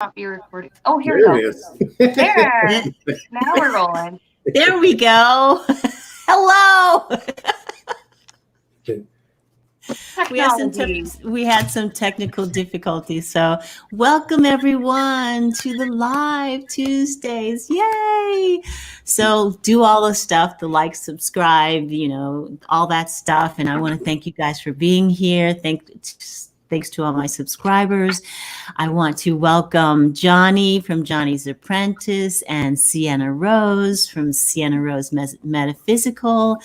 not be recording. Oh, here There we it go. is. There. Now we're rolling. There we go. Hello. Technology. We had some technical difficulties. So welcome everyone to the live Tuesdays. Yay. So do all the stuff, the like, subscribe, all that stuff. And I want to thank you guys for being here. Thanks to all my subscribers. I want to welcome Johnny from Johnny's Apprentice and Sienna Rose from Sienna Rose Metaphysical.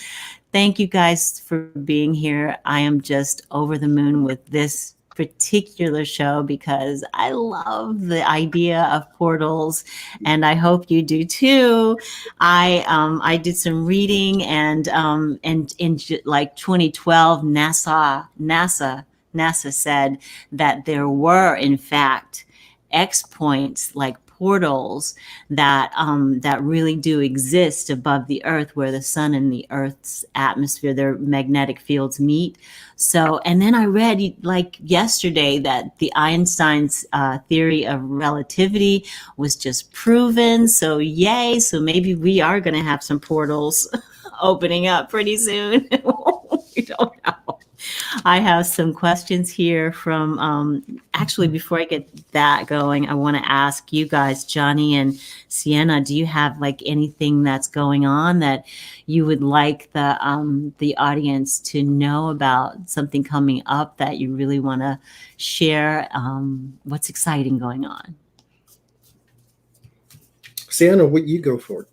Thank you guys for being here. I am just over the moon with this particular show because I love the idea of portals, and I hope you do too. I did some reading, and in like 2012, NASA said that there were, in fact, X points, like portals that really do exist above the Earth, where the sun and the Earth's atmosphere, their magnetic fields meet. So, and then I read like yesterday that the Einstein's theory of relativity was just proven. So yay! So maybe we are going to have some portals opening up pretty soon. We don't know. I have some questions here from, actually, before I get that going, I want to ask you guys, Johnny and Sienna, do you have like anything that's going on that you would like the audience to know about, something coming up that you really want to share? What's exciting going on? Sienna, what you go for?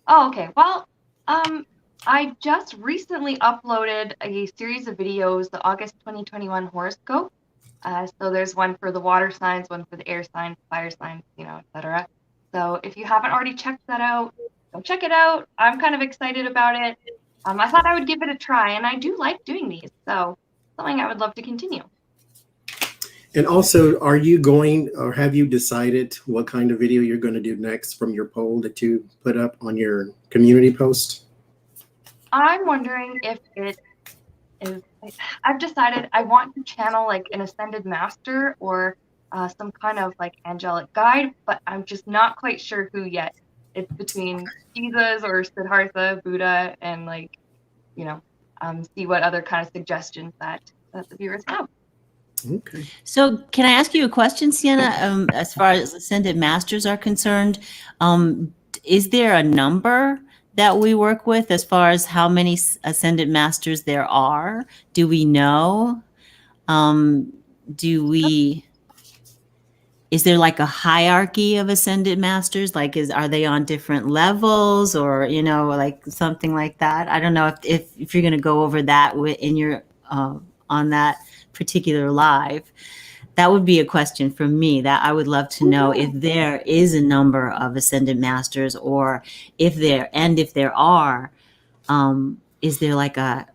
Oh, okay. Well, I just recently uploaded a series of videos, the August 2021 horoscope. So there's one for the water signs, one for the air signs, fire signs, etc. So if you haven't already checked that out, go check it out. I'm kind of excited about it. I thought I would give it a try, and I do like doing these. So something I would love to continue. And also, are you going, or have you decided what kind of video you're going to do next from your poll that you put up on your community post? I'm wondering if it is, I've decided I want to channel like an ascended master or some kind of like angelic guide, but I'm just not quite sure who yet. It's between Jesus or Siddhartha, Buddha, and see what other kind of suggestions that the viewers have. Okay. So can I ask you a question, Sienna? As far as ascended masters are concerned, is there a number that we work with as far as how many ascended masters there are? Do we know? Is there like a hierarchy of ascended masters? Like, are they on different levels, or, like something like that? I don't know if you're going to go over that in your, on that particular live. That would be a question from me that I would love to know if there is a number of ascended masters, or if there are, is there like a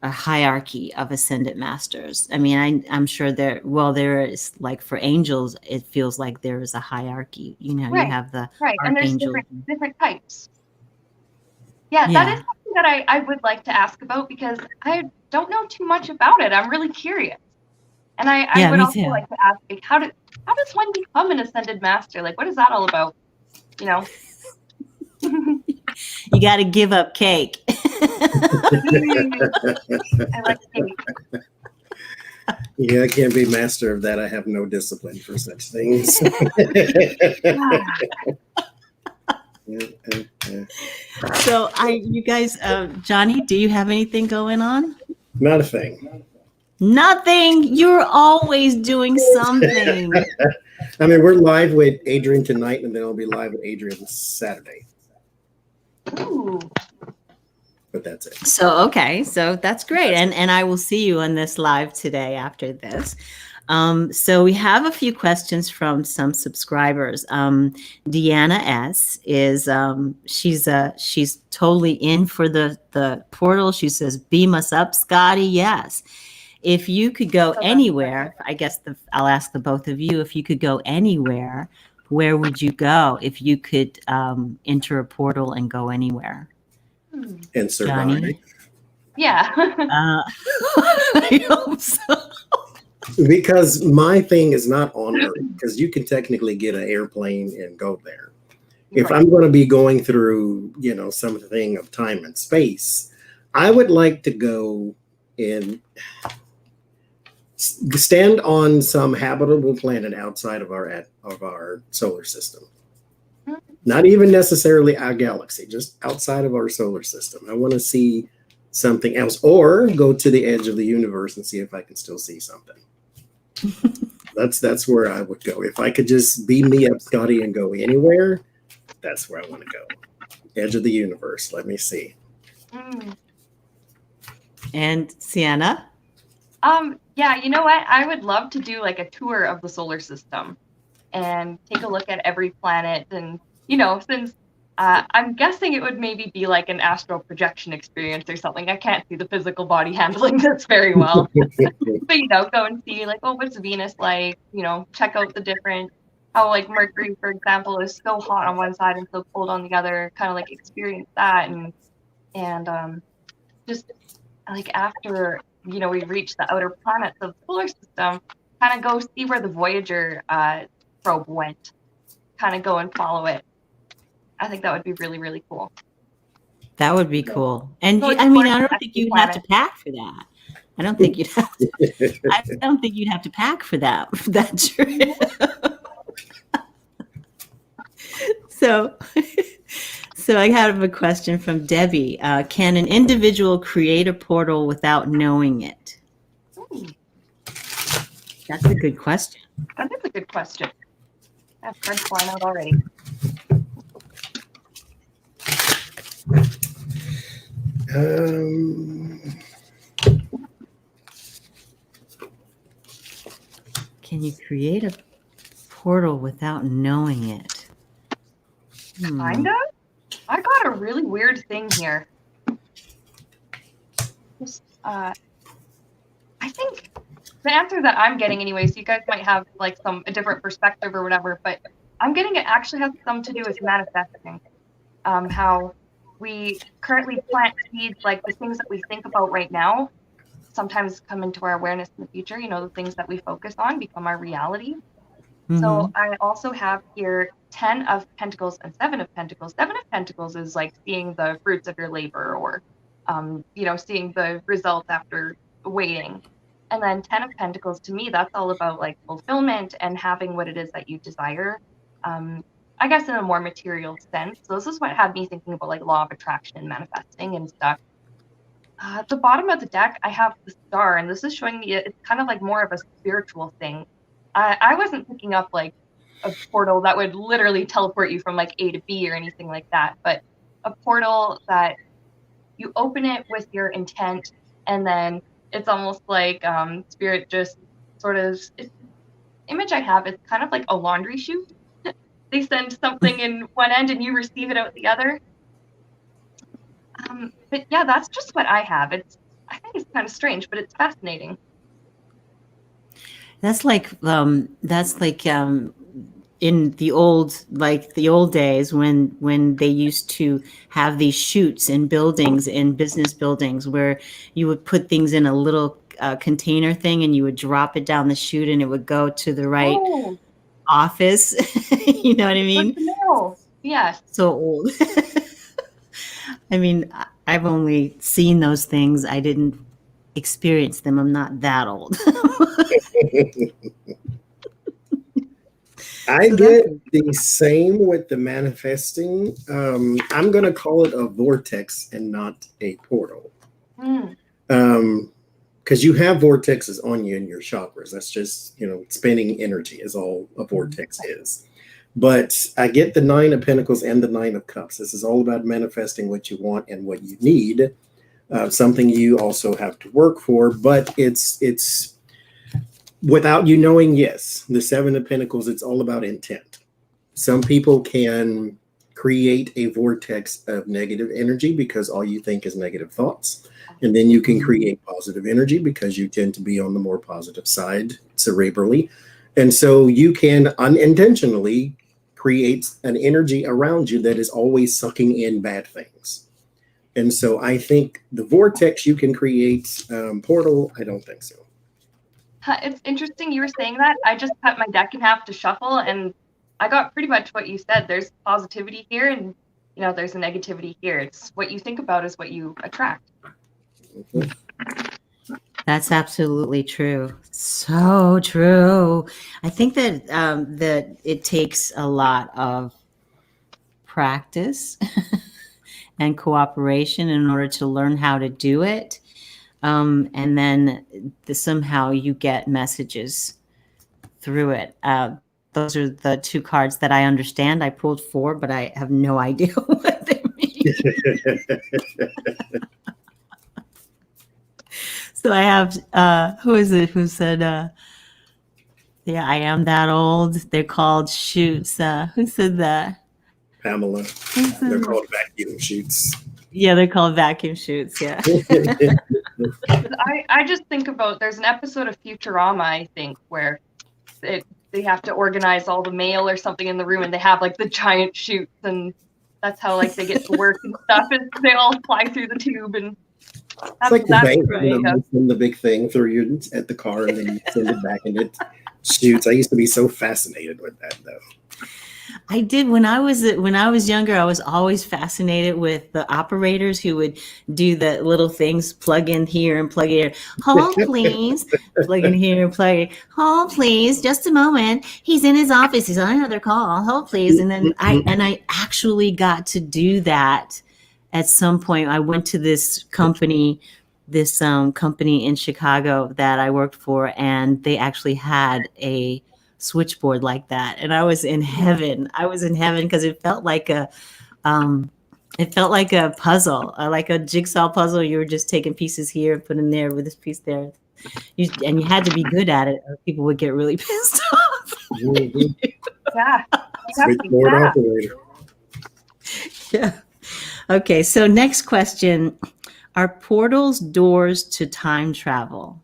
hierarchy of ascended masters? I mean, I'm sure there is, like for angels, it feels like there is a hierarchy. Right, you have the and there's different types. Yeah, that is something that I would like to ask about, because I don't know too much about it. I'm really curious. And I would also like to ask, like, how does one become an ascended master? Like, what is that all about? You got to give up cake. I like cake. Yeah, I can't be master of that. I have no discipline for such things. So you guys, Johnny, do you have anything going on? Not a thing. Nothing. You're always doing something. I mean, we're live with Adrian tonight, and then I'll be live with Adrian Saturday. Ooh. But that's it. So that's great, and I will see you on this live today after this. So we have a few questions from some subscribers. Deanna S is she's totally in for the portal. She says, "Beam us up, Scotty." Yes. If you could go anywhere, I guess I'll ask the both of you, if you could go anywhere, where would you go if you could enter a portal and go anywhere? And survive. Johnny? Yeah. I hope so. Because my thing is not on Earth, because you can technically get an airplane and go there. If Right. I'm going to be going through, something of time and space, I would like to go and stand on some habitable planet outside of our solar system. Not even necessarily our galaxy, just outside of our solar system. I want to see something else, or go to the edge of the universe and see if I can still see something. That's where I would go. If I could just beam me up, Scotty, and go anywhere, that's where I want to go. Edge of the universe. Let me see. And Seanna? Yeah, you know what? I would love to do like a tour of the solar system and take a look at every planet. And, since I'm guessing it would maybe be like an astral projection experience or something. I can't see the physical body handling this very well. But, go and see like, oh, what's Venus like? Check out the different, how like Mercury, for example, is so hot on one side and so cold on the other, kind of like experience that. And just like after, we reach the outer planets of the solar system, kind of go see where the Voyager probe went, kind of go and follow it. I think that would be really, really cool. That would be cool. And I don't think you'd have to pack for that. I don't think you'd have to. I don't think you'd have to pack for that trip. So I have a question from Debbie. Can an individual create a portal without knowing it? That's a good question. That is a good question. I've heard flying out already. Can you create a portal without knowing it? Kind of? I got a really weird thing here. Just, I think the answer that I'm getting anyway, so you guys might have like a different perspective or whatever, but I'm getting it actually has something to do with manifesting. How we currently plant seeds, like the things that we think about right now sometimes come into our awareness in the future. The things that we focus on become our reality. So I also have here 10 of Pentacles and 7 of Pentacles. 7 of Pentacles is like seeing the fruits of your labor, or, seeing the results after waiting. And then 10 of Pentacles, to me, that's all about like fulfillment and having what it is that you desire. I guess in a more material sense. So this is what had me thinking about like law of attraction and manifesting and stuff. At the bottom of the deck, I have the star, and this is showing me it's kind of like more of a spiritual thing. I wasn't picking up like a portal that would literally teleport you from like A to B or anything like that, but a portal that you open it with your intent, and then it's almost like spirit just sort of, image I have, it's kind of like a laundry chute. They send something in one end and you receive it out the other. But yeah, that's just what I have. I think it's kind of strange, but it's fascinating. That's like in the old days when they used to have these chutes in buildings, in business buildings, where you would put things in a little container thing and you would drop it down the chute and it would go to the right office. You know what I mean? Yes. So old. I mean, I've only seen those things. I didn't experience them. I'm not that old. I get the same with the manifesting. I'm going to call it a vortex and not a portal. Because you have vortexes on you in your chakras. That's just, spinning energy is all a vortex is. But I get the 9 of Pentacles and the 9 of Cups. This is all about manifesting what you want and what you need. Something you also have to work for, but it's without you knowing. Yes, the 7 of Pentacles, it's all about intent. Some people can create a vortex of negative energy because all you think is negative thoughts. And then you can create positive energy because you tend to be on the more positive side cerebrally. And so you can unintentionally create an energy around you that is always sucking in bad things. And so I think the vortex you can create, portal, I don't think so. It's interesting you were saying that. I just cut my deck in half to shuffle, and I got pretty much what you said. There's positivity here, and there's a negativity here. It's what you think about is what you attract. Mhm. That's absolutely true. So true. I think that that it takes a lot of practice and cooperation in order to learn how to do it. And then somehow you get messages through it. Those are the two cards that I understand. I pulled 4, but I have no idea what they mean. So I have, who is it who said, yeah, I am that old. They're called shoots. Who said that? Pamela. They're called vacuum shoots. Yeah, they're called vacuum shoots. Yeah. I just think about, there's an episode of Futurama, I think, where they have to organize all the mail or something in the room, and they have like the giant chutes, and that's how like they get to work and stuff, and they all fly through the tube, and It's like the bank, right. you send the big thing through you at the car, and then you send it back, and it shoots. I used to be so fascinated with that, though. I did when I was younger. I was always fascinated with the operators who would do the little things, plug in here and plug in. Hold, please. Plug in here and plug in. Hold, please. Just a moment. He's in his office. He's on another call. Hold, please. And then I actually got to do that at some point. I went to this company in Chicago that I worked for, and they actually had a switchboard like that, and I was in heaven. Because it felt like a puzzle, like a jigsaw puzzle. You were just taking pieces here and putting there with this piece there, and you had to be good at it, or people would get really pissed off. Yeah, Switchboard operator. Yeah. Okay, so next question: are portals doors to time travel?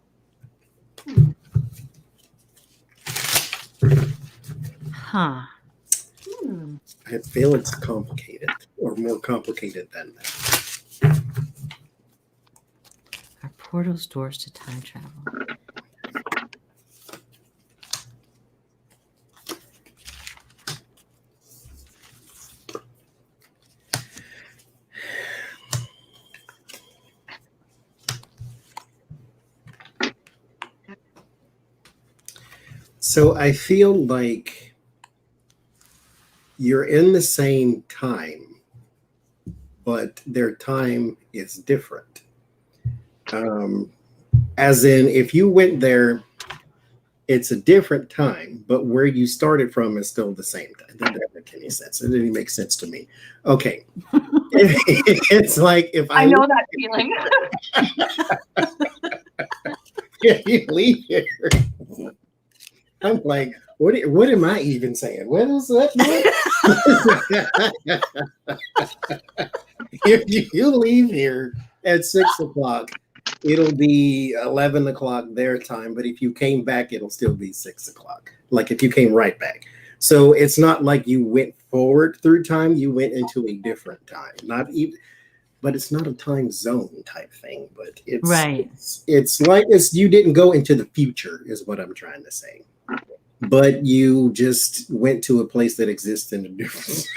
Huh. I feel it's complicated, or more complicated than that. Are portals doors to time travel? So I feel like you're in the same time, but their time is different. As in, if you went there, it's a different time, but where you started from is still the same time. That doesn't make any sense. It didn't make sense to me. Okay. It's like if I know that feeling. If you leave here, I'm like, what am I even saying? What is that? If you leave here at 6 o'clock, it'll be 11 o'clock their time. But if you came back, it'll still be 6 o'clock. Like if you came right back. So it's not like you went forward through time. You went into a different time. Not even, but it's not a time zone type thing. But it's right. It's like you didn't go into the future, is what I'm trying to say. But you just went to a place that exists in a different.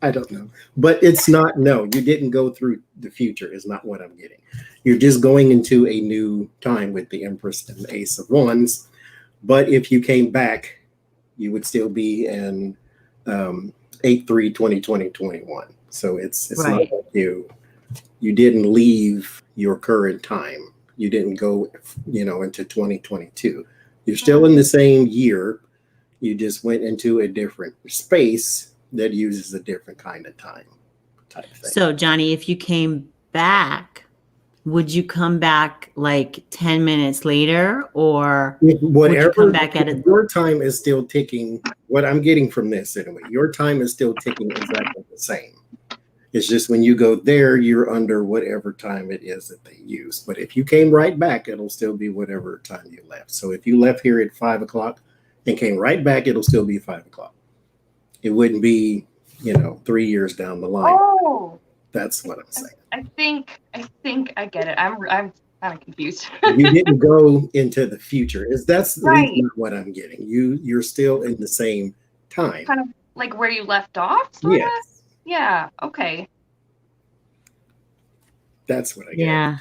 I don't know, but it's not. No, you didn't go through the future. Is not what I'm getting. You're just going into a new time with the Empress and the Ace of Wands. But if you came back, you would still be in 8/3/2021. So it's right. not like you didn't leave your current time. You didn't go, into 2022. You're still in the same year. You just went into a different space that uses a different kind of time type thing. So, Johnny, if you came back, would you come back like 10 minutes later, or would you come back at it? Your time is still ticking. What I'm getting from this, anyway, your time is still ticking exactly the same. It's just when you go there, you're under whatever time it is that they use. But if you came right back, it'll still be whatever time you left. So if you left here at 5 o'clock and came right back, it'll still be 5 o'clock. It wouldn't be, 3 years down the line. Oh, that's what I'm saying. I think I get it. I'm kind of confused. You didn't go into the future. That's at least Right. not what I'm getting. You're still in the same time. Kind of like where you left off, sort of? Yes, Yeah, okay. that's what I get. Yeah.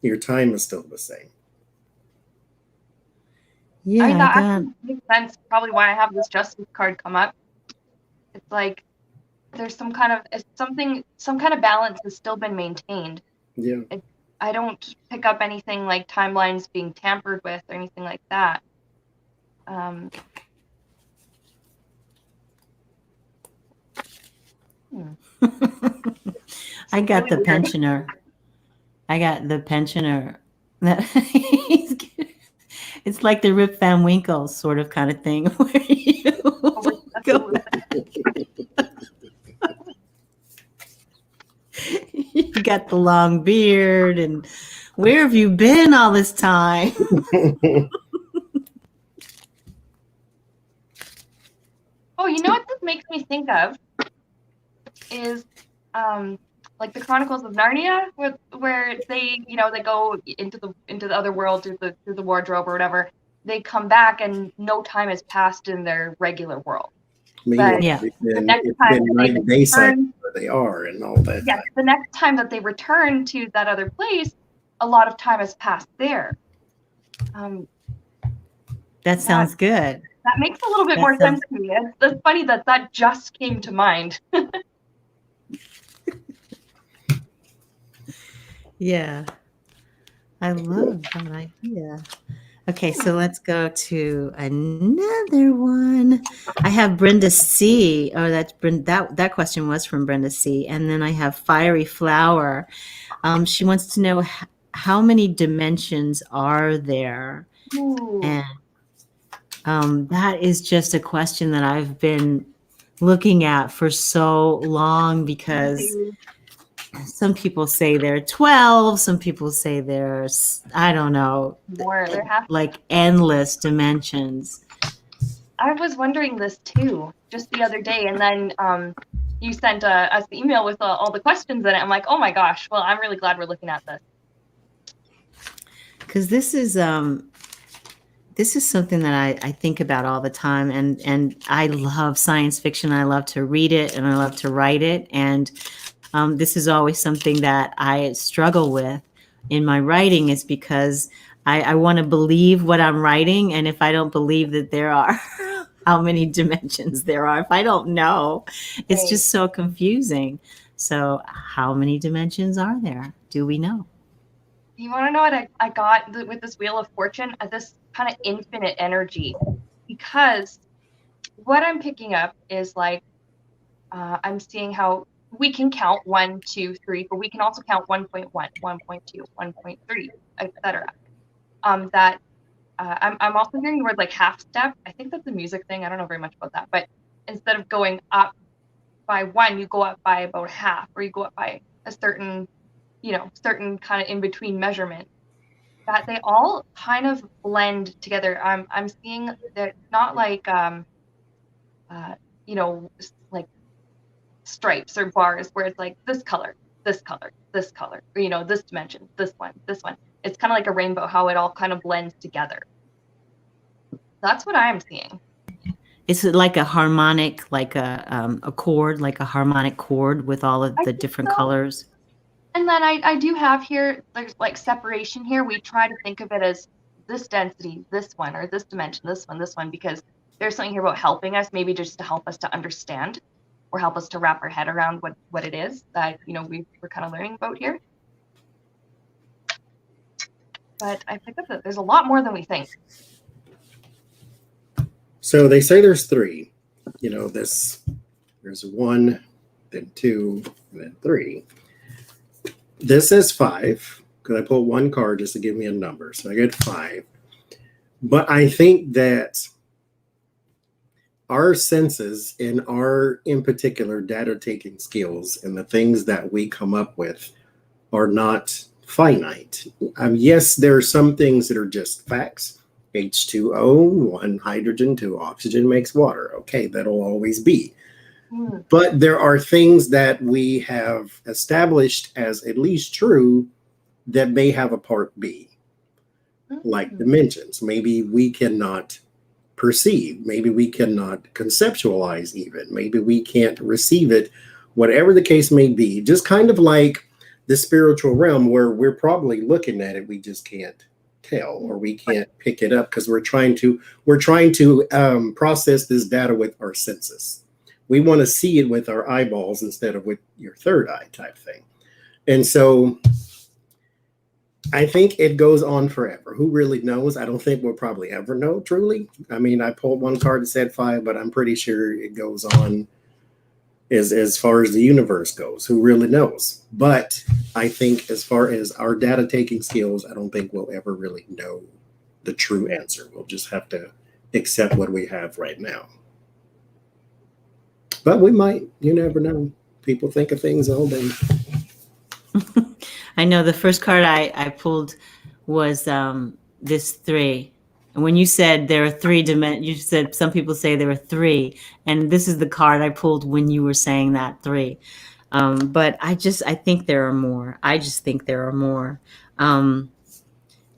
Your time is still the same. Yeah, I mean, that I got actually makes sense, probably why I have this justice card come up. It's like there's some kind of balance has still been maintained. Yeah. I don't pick up anything like timelines being tampered with or anything like that. I got really the weird. pensioner. I got the pensioner. It's like the Rip Van Winkle sort of kind of thing where you go back. You got the long beard, and where have you been all this time? Oh, you know what this makes me think of is like the Chronicles of Narnia, where they they go into the other world through the wardrobe or whatever. They come back and no time has passed in their regular world. But Yeah. the next time that they return, where they are and all that. yes, the next time that they return to that other place, a lot of time has passed there. That sounds good. That makes a little bit more sense to me. It's funny that just came to mind. Yeah. I love that idea. Okay, so let's go to another one. I have Brenda C. Oh, that question was from Brenda C. And then I have Fiery Flower. She wants to know how many dimensions are there? Ooh. And that is just a question that I've been looking at for so long, because some people say there are 12, some people say there's, I don't know, more. There have like endless dimensions. I was wondering this too, just the other day, and then you sent us the email with all the questions in it. I'm like, oh my gosh, well, I'm really glad we're looking at this. Because this is something that I think about all the time, and I love science fiction. I love to read it and I love to write it, and this is always something that I struggle with in my writing, is because I want to believe what I'm writing, and if I don't believe that there are how many dimensions there are, if I don't know, it's just so confusing. So how many dimensions are there? Do we know? You want to know what I got with this Wheel of Fortune? This kind of infinite energy, because what I'm picking up is like I'm seeing how we can count 1, 2, 3, but we can also count 1.1, 1.2, 1.3, etc. That I'm also hearing the word like half step. I think that's a music thing. I don't know very much about that, but instead of going up by 1, you go up by about half, or you go up by a certain kind of in between measurement. That they all kind of blend together. I'm seeing that not like like stripes or bars where it's like this color, this color, this color, or this dimension, this one. It's kind of like a rainbow, how it all kind of blends together. That's what I'm seeing. Is it like a harmonic, like a chord, like a harmonic chord with all of the different colors? And then I do have here, there's like separation here. We try to think of it as this density, this one, or this dimension, this one, because there's something here about helping us, maybe just to help us to understand or help us to wrap our head around what it is that, we're kind of learning about here. But I picked up that there's a lot more than we think. So they say there's 3. There's 1, then 2, and then 3. This is 5, because I pulled 1 card just to give me a number. So I get 5. But I think that our senses and our, in particular, data-taking skills and the things that we come up with are not finite. Yes, there are some things that are just facts. H2O, 1 hydrogen, 2 oxygen makes water. Okay, that'll always be. But there are things that we have established as at least true that may have a part B, like dimensions. Maybe we cannot perceive, maybe we cannot conceptualize even, maybe we can't receive it, whatever the case may be. Just kind of like the spiritual realm, where we're probably looking at it, we just can't tell, or we can't pick it up because we're trying to process this data with our senses. We want to see it with our eyeballs instead of with your third eye type thing. And so I think it goes on forever. Who really knows? I don't think we'll probably ever know truly. I mean, I pulled one card that said 5, but I'm pretty sure it goes on as far as the universe goes. Who really knows? But I think as far as our data taking skills, I don't think we'll ever really know the true answer. We'll just have to accept what we have right now. But we might, you never know. People think of things all day. I know the first card I pulled was this 3. And when you said there are 3 dimensions, you said some people say there are 3. And this is the card I pulled when you were saying that 3. But I think there are more. I just think there are more.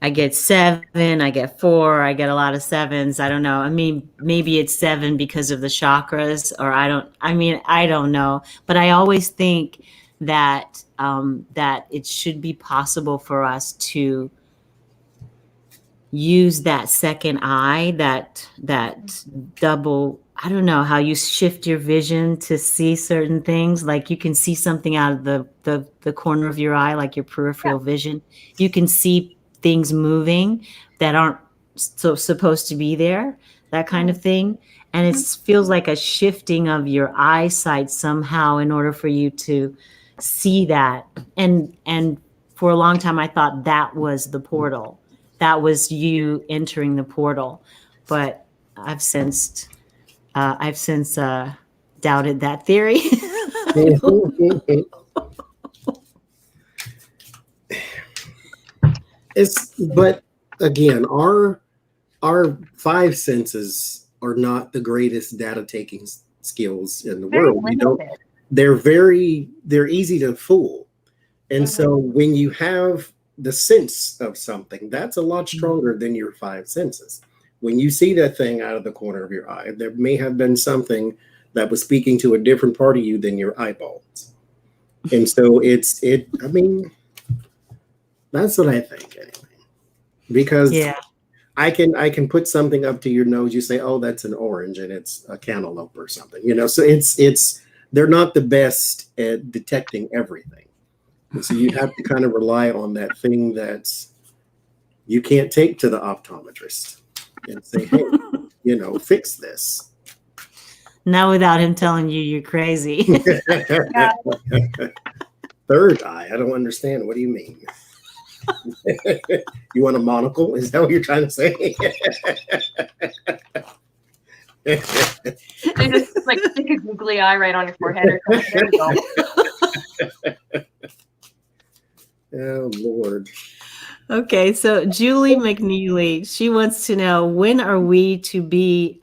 I get 7, I get 4, I get a lot of 7s. I don't know. I mean, maybe it's 7 because of the chakras, or I don't know. But I always think that that it should be possible for us to use that second eye, that double, I don't know how you shift your vision to see certain things. Like you can see something out of the corner of your eye, like your peripheral vision. You can see things moving that aren't supposed to be there, that kind of thing. And it feels like a shifting of your eyesight somehow in order for you to see that. And for a long time, I thought that was the portal. That was you entering the portal. But I've since doubted that theory. But again, our 5 senses are not the greatest data taking skills in the world. They're easy to fool. And so when you have the sense of something, that's a lot stronger than your 5 senses. When you see that thing out of the corner of your eye, there may have been something that was speaking to a different part of you than your eyeballs. And so I mean, that's what I think anyway. Because I can put something up to your nose, you say, oh, that's an orange and it's a cantaloupe or something, so they're not the best at detecting everything. And so you have to kind of rely on that thing that you can't take to the optometrist and say, hey, fix this. Not without him telling you you're crazy. Third eye, I don't understand. What do you mean? You want a monocle? Is that what you're trying to say? And just like stick a googly eye right on your forehead or something. There you go. Oh, Lord. Okay, so Julie McNeely, she wants to know, when are we to be,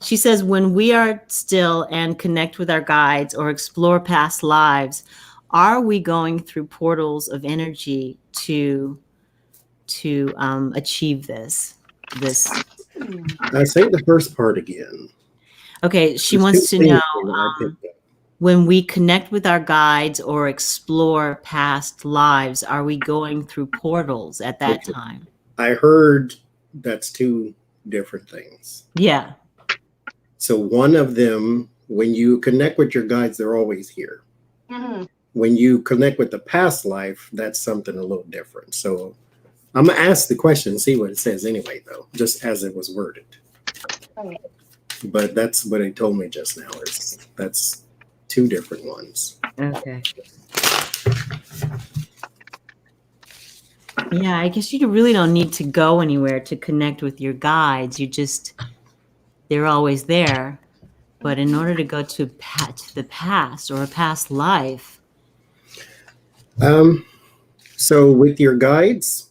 she says, when we are still and connect with our guides or explore past lives, are we going through portals of energy to achieve this? I say the first part again. Okay, she wants to know, when we connect with our guides or explore past lives, are we going through portals at that time? I heard that's 2 different things. Yeah. So one of them, when you connect with your guides, they're always here. Mm-hmm. When you connect with the past life, that's something a little different. So I'm going to ask the question and see what it says anyway, though, just as it was worded. Okay. But that's what it told me just now. That's 2 different ones. Okay. Yeah, I guess you really don't need to go anywhere to connect with your guides. They're always there. But in order to go to the past or a past life. So with your guides,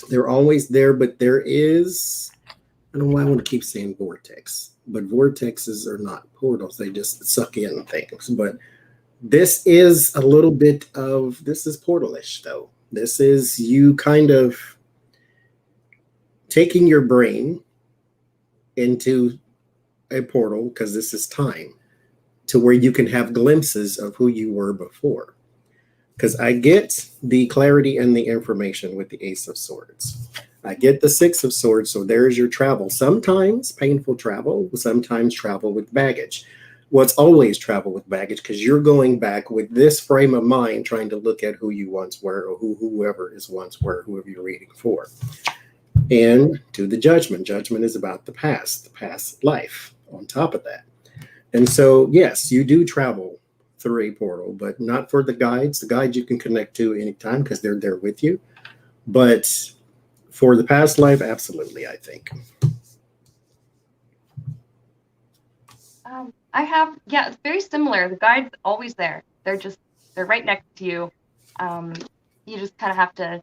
they're always there, but there is, I don't know why I want to keep saying vortex, but vortexes are not portals. They just suck in things. But this is a little bit of, this is portalish though. This is you kind of taking your brain into a portal, because this is time, to where you can have glimpses of who you were before. Because I get the clarity and the information with the Ace of Swords. I get the Six of Swords, so there's your travel. Sometimes painful travel, sometimes travel with baggage. Well, it's always travel with baggage, because you're going back with this frame of mind trying to look at who you once were, or whoever is once were, whoever you're reading for. And to the judgment. Judgment is about the past life on top of that. And so, yes, you do travel through a portal, but not for the guides. The guides you can connect to anytime because they're there with you. But for the past life, absolutely, I think. It's very similar. The guide's always there. They're right next to you. You just kind of have to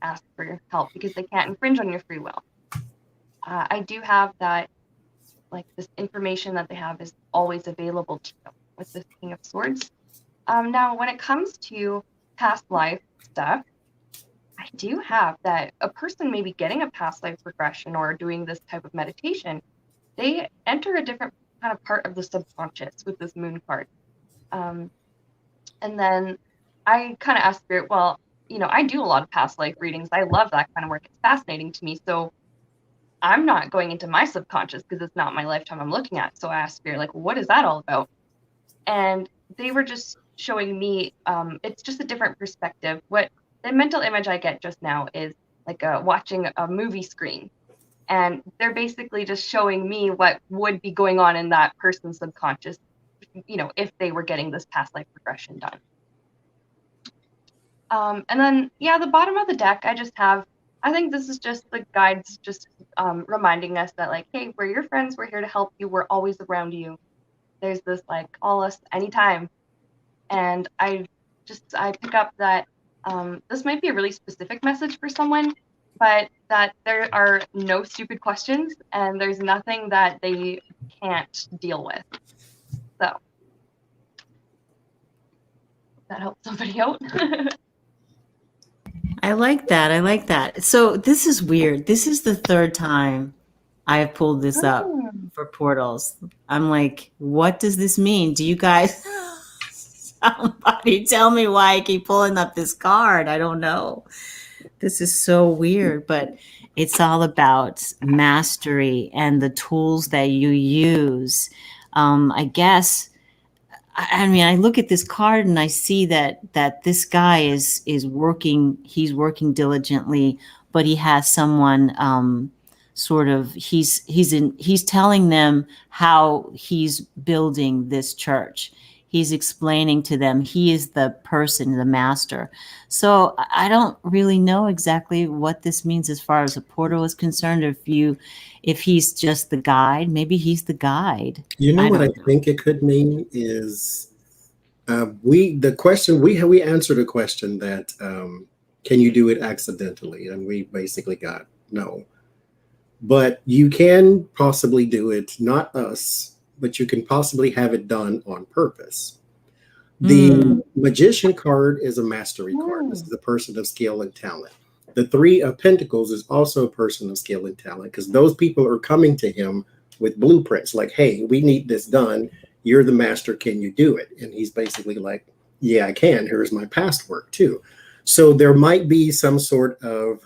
ask for your help because they can't infringe on your free will. I do have that, like, this information that they have is always available to you with this King of Swords. Now, when it comes to past life stuff, I do have that a person maybe getting a past life regression or doing this type of meditation, they enter a different kind of part of the subconscious with this moon card. And then I kind of asked Spirit, well, I do a lot of past life readings. I love that kind of work. It's fascinating to me. So I'm not going into my subconscious because it's not my lifetime I'm looking at. So I asked Spirit, like, what is that all about? And they were just showing me, it's just a different perspective. What the mental image I get just now is like watching a movie screen. And they're basically just showing me what would be going on in that person's subconscious, if they were getting this past life regression done. And then, the bottom of the deck, I think this is just the guides just reminding us that, like, hey, we're your friends. We're here to help you. We're always around you. There's this, like, call us anytime. And I pick up that this might be a really specific message for someone, but that there are no stupid questions and there's nothing that they can't deal with. So that helps somebody out. I like that. So this is weird. This is the third time I have pulled this up for portals. I'm like, what does this mean? Do you guys, somebody tell me why I keep pulling up this card? I don't know. This is so weird, but it's all about mastery and the tools that you use. I guess, I mean, I look at this card and I see that this guy is working. He's working diligently, but he has someone he's telling them how he's building this church. He's explaining to them he is the person, the master. So I don't really know exactly what this means as far as a portal is concerned. If he's just the guide, maybe he's the guide. What I think it could mean is we answered a question that can you do it accidentally, and we basically got no. But you can possibly do it, not us, but you can possibly have it done on purpose. The Magician card is a mastery card. This is a person of skill and talent. The Three of Pentacles is also a person of skill and talent, because those people are coming to him with blueprints like, hey, we need this done. You're the master. Can you do it? And he's basically like, yeah, I can. Here's my past work too. So there might be some sort of,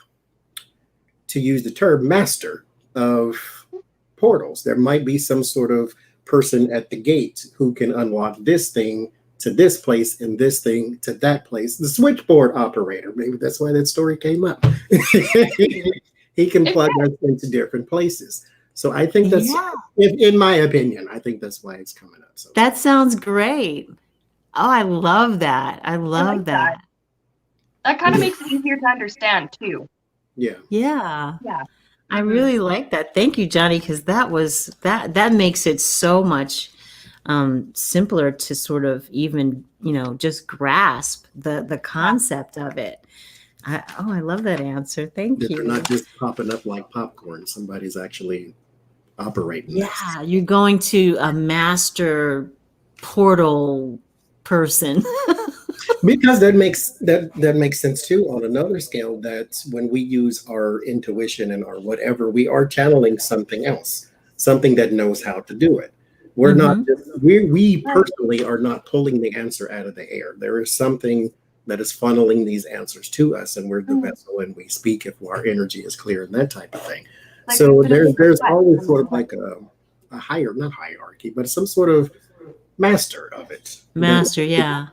to use the term, master of portals. There might be some sort of person at the gate who can unlock this thing to this place and this thing to that place. The switchboard operator, maybe that's why that story came up. He can plug us into different places. So I think that's, in my opinion, I think that's why it's coming up. So that sounds great. Oh, I love that. I love that. That kind of makes it easier to understand too. Yeah. I really like that. Thank you, Johnie, because that makes it so much simpler to sort of even, just grasp the concept of it. I love that answer. Thank you. They're not just popping up like popcorn. Somebody's actually operating. Yeah, you're going to a master portal person. Because that makes sense too on another scale, that when we use our intuition and our whatever, we are channeling something else, something that knows how to do it. We're not Mm-hmm. we personally are not pulling the answer out of the air. There is something that is funneling these answers to us, and we're the vessel, and we speak if our energy is clear and that type of thing. Like So we put in the there's request always and sort of then like a higher, not hierarchy, but some sort of master of it. Master, yeah.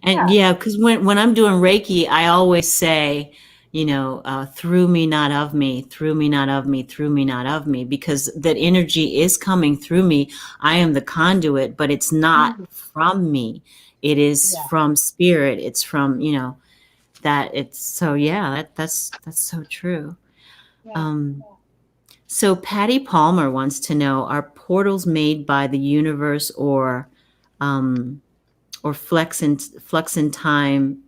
And yeah, yeah, because when I'm doing Reiki, I always say, through me, not of me, through me, not of me, through me, not of me, because that energy is coming through me. I am the conduit, but it's not from me. It is yeah, from spirit. It's from, that it's so, yeah, that's so true. yeah. Um, so Patty Palmer wants to know, are portals made by the universe um, or flux in time,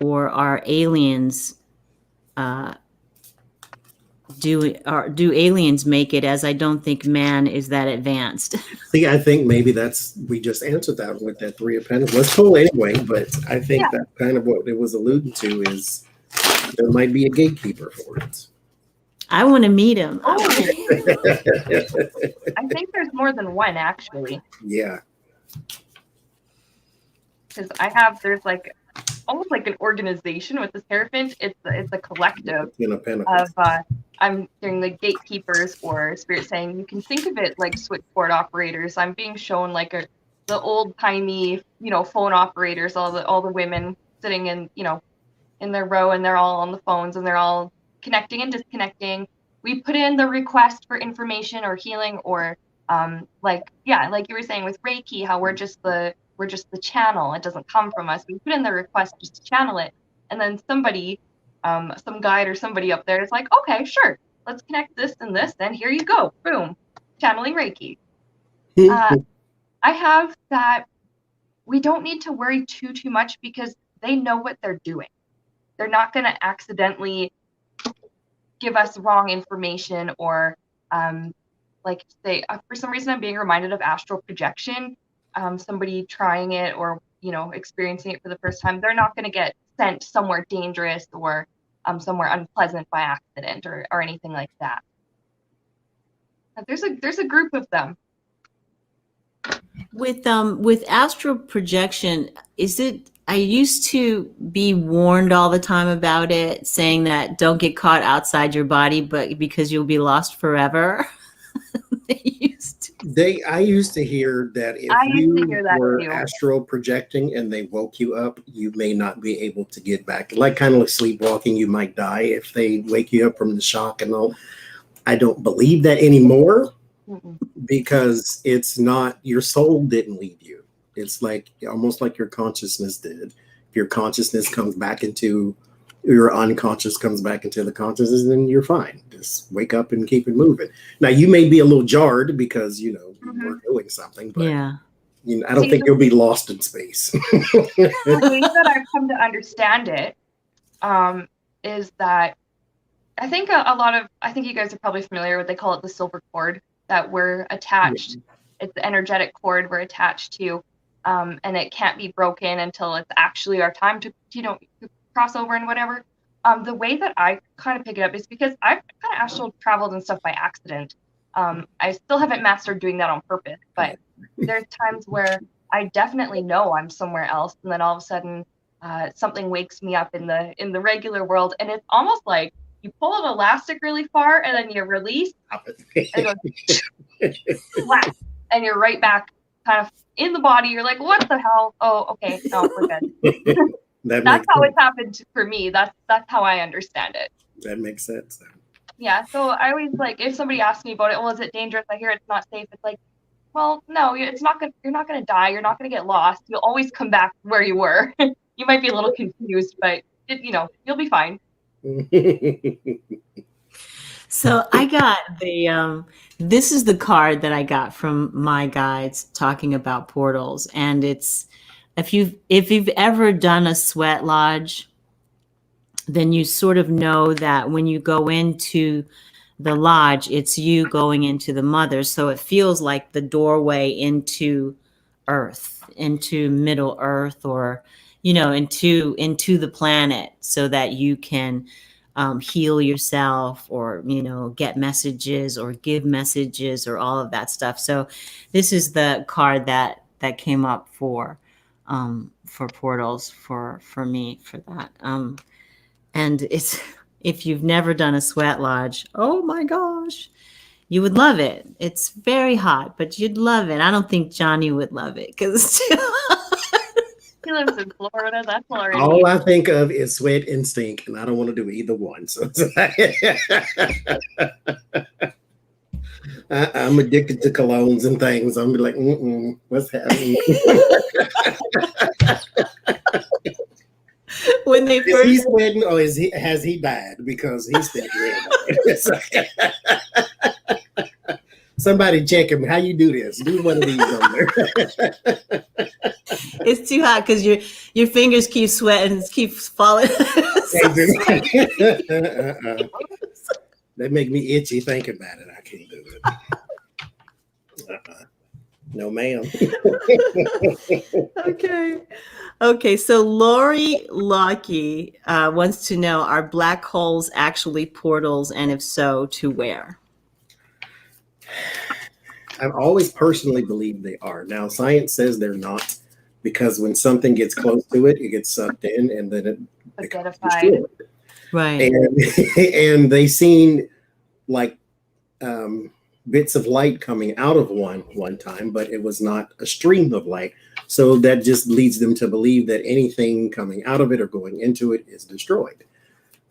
or are aliens do aliens make it, as I don't think man is that advanced. See, I think maybe we just answered that with that three of pentacles. Let's pull anyway, but I think Yeah. that's kind of what it was alluding to, is there might be a gatekeeper for it. I want to meet him. Oh, I think there's more than one actually, Yeah. because there's like almost like an organization with this Hierophant. It's a collective Pentacles. of I'm hearing the gatekeepers, or spirit saying, you can think of it like switchboard operators. I'm being shown like the old timey, phone operators, all the women sitting in their row, and they're all on the phones, and they're all connecting and disconnecting. We put in the request for information or healing, or like you were saying with Reiki, how we're just the channel. It doesn't come from us. We put in the request just to channel it, and then somebody, some guide or somebody up there is like, okay, sure, let's connect this and this, and here you go, boom, channeling Reiki. I have that we don't need to worry too much, because they know what they're doing. They're not going to accidentally give us wrong information, or like say, for some reason I'm being reminded of astral projection. Somebody trying it, or experiencing it for the first time, they're not going to get sent somewhere dangerous, or somewhere unpleasant by accident, or anything like that. There's a group of them. With astral projection, is it? I used to be warned all the time about it, saying that don't get caught outside your body, but because you'll be lost forever. I used to hear that if you were astral projecting and they woke you up, you may not be able to get back. Like kind of like sleepwalking, you might die if they wake you up from the shock and all. I don't believe that anymore, because it's not, your soul didn't leave you. It's like almost like your consciousness did. If your consciousness comes back into your unconscious, comes back into the consciousness, then you're fine. Just wake up and keep it moving. Now you may be a little jarred because you weren't doing something, but yeah, I don't think you'll be lost in space. The way that I've come to understand it is that I think I think you guys are probably familiar with, they call it the silver cord, that we're attached. Yeah. It's the energetic cord we're attached to, and it can't be broken until it's actually our time to cross over and whatever. The way that I kind of pick it up is because I've kind of astral traveled and stuff by accident. I still haven't mastered doing that on purpose, but there's times where I definitely know I'm somewhere else, and then all of a sudden something wakes me up in the regular world, and it's almost like you pull an elastic really far, and then you release, and it goes flat, and you're right back kind of in the body. You're like, what the hell? Oh, okay, no, we're good. That's how it's happened for me. That's how I understand it. That makes sense. Yeah, so I always, like, if somebody asks me about it, well, is it dangerous? I hear it's not safe. It's like, well, no, it's not gonna. You're not gonna die. You're not gonna get lost. You'll always come back where you were. You might be a little confused, but you'll be fine. So I got this is the card that I got from my guides talking about portals, and it's, if you've ever done a sweat lodge, then you sort of know that when you go into the lodge, it's you going into the mother. So it feels like the doorway into earth, into Middle Earth, or into the planet so that you can heal yourself, or get messages or give messages or all of that stuff. So this is the card that came up for portals for me for that. And it's, if you've never done a sweat lodge, oh my gosh, you would love it. It's very hot, but you'd love it. I don't think Johnny would love it because it's too hot. He lives in Florida. That's already. All I think of is sweat and stink, and I don't want to do either one. So I'm addicted to colognes and things. I'm like, what's happening? When they Is first, he sweating, or has he died? Because he's still real. Somebody check him. How you do this? Do one of these on there. it's too hot because your fingers keep sweating, keep falling. They make me itchy thinking about it. I can't do it. No, ma'am. Okay. So Lori Lockey wants to know: are black holes actually portals, and if so, to where? I've always personally believed they are. Now, science says they're not, because when something gets close to it, it gets sucked in, and then it becomes destroyed. Right. And they seen like bits of light coming out of one time, but it was not a stream of light. So that just leads them to believe that anything coming out of it or going into it is destroyed.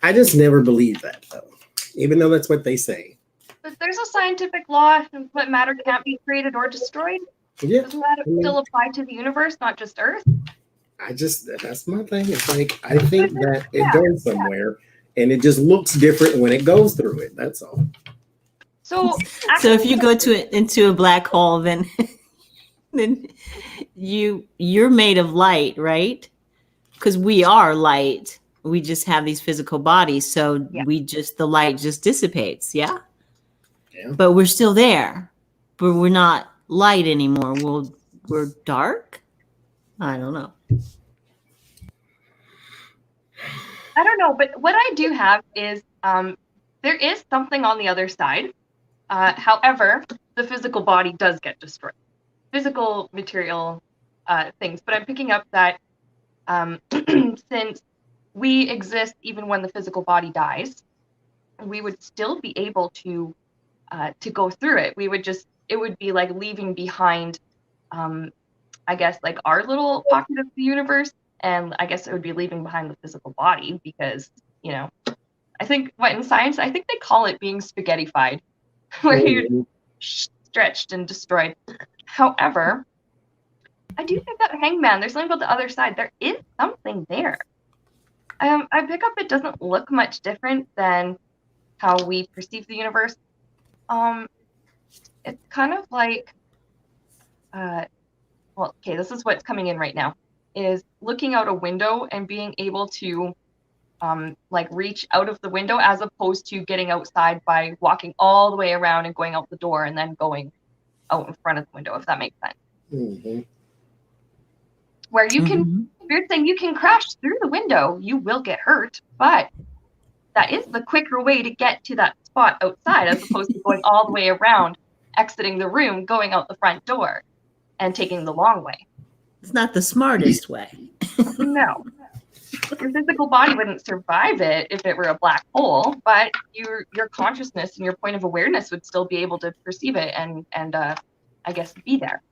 I just never believed that, though, even though that's what they say. But there's a scientific law that matter can't be created or destroyed. Yeah. Doesn't that still apply to the universe, not just Earth? That's my thing. It's like, I think that it goes somewhere, and it just looks different when it goes through it. That's all. So if you go into a black hole, then you're made of light, right? Because we are light. We just have these physical bodies, so the light just dissipates. Yeah. But we're still there, but we're not light anymore. We're dark. I don't know. I don't know, but what I do have is there is something on the other side. However, the physical body does get destroyed. Physical material things. But I'm picking up that since we exist even when the physical body dies, we would still be able to go through it. It would be like leaving behind, I guess, like our little pocket of the universe. And I guess it would be leaving behind the physical body because, I think in science, I think they call it being spaghettified, where you're stretched and destroyed. However, I do think that hangman, there's something about the other side. There is something there. I pick up it doesn't look much different than how we perceive the universe. It's kind of like, this is what's coming in right now, is looking out a window and being able to reach out of the window as opposed to getting outside by walking all the way around and going out the door and then going out in front of the window, if that makes sense. Mm-hmm. Where you can, weird thing, you can crash through the window, you will get hurt, but that is the quicker way to get to that spot outside as opposed to going all the way around, exiting the room, going out the front door, and taking the long way. It's not the smartest way. No. Your physical body wouldn't survive it if it were a black hole, but your consciousness and your point of awareness would still be able to perceive it and I guess be there.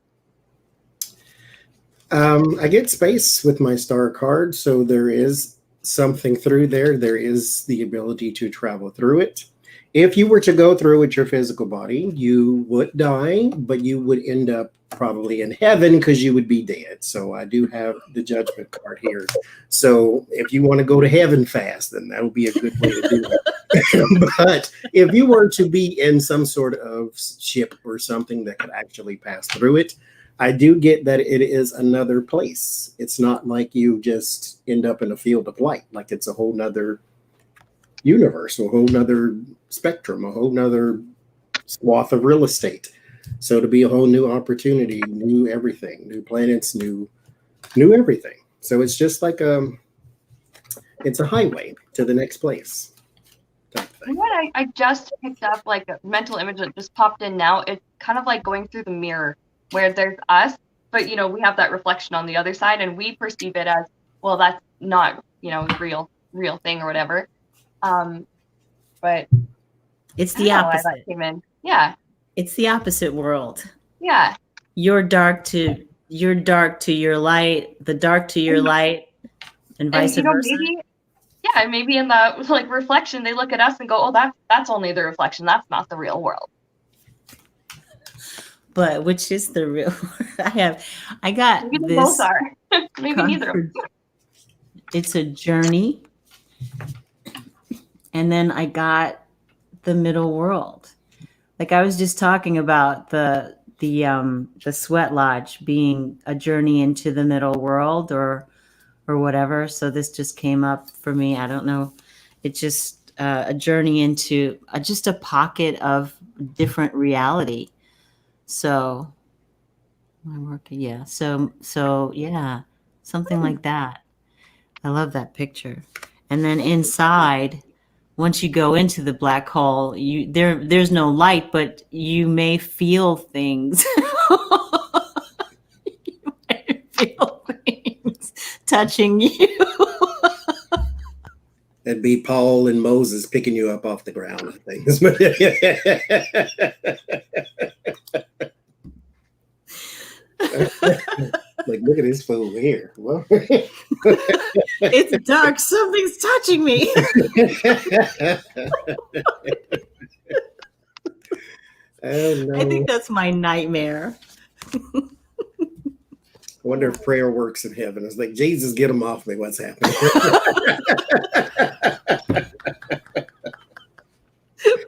I get space with my star card, so there is something through there. There is the ability to travel through it. If you were to go through with your physical body, you would die, but you would end up probably in heaven because you would be dead. So I do have the judgment card here. So if you want to go to heaven fast, then that would be a good way to do it. But if you were to be in some sort of ship or something that could actually pass through it, I do get that it is another place. It's not like you just end up in a field of light, like it's a whole nother universe, a whole nother spectrum, a whole nother swath of real estate. So to be a whole new opportunity, new everything, new planets, new everything. So it's just like it's a highway to the next place. You know what I just picked up, like a mental image that just popped in now. It's kind of like going through the mirror where there's us, but we have that reflection on the other side, and we perceive it as, well, that's not the real thing or whatever. But It's I the don't know why opposite. that came in. Yeah. It's the opposite world. Yeah. You're dark to your light, the dark to your light, and vice versa. Maybe in the like reflection, they look at us and go, "Oh, that's only the reflection. That's not the real world." But which is the real? I got Maybe they this. both are. Maybe neither. It's a journey, and then I got the middle world. Like I was just talking about the sweat lodge being a journey into the middle world or whatever. So this just came up for me. I don't know. It's just a journey into just a pocket of different reality. So my work, yeah. So yeah, something like that. I love that picture. And then inside, once you go into the black hole, there's no light, but you may feel things. You may feel things touching you. That'd be Paul and Moses picking you up off the ground and things. Like, look at this fool here. It's dark. Something's touching me. Oh, no. I think that's my nightmare. I wonder if prayer works in heaven. It's like, Jesus, get them off me. What's happening?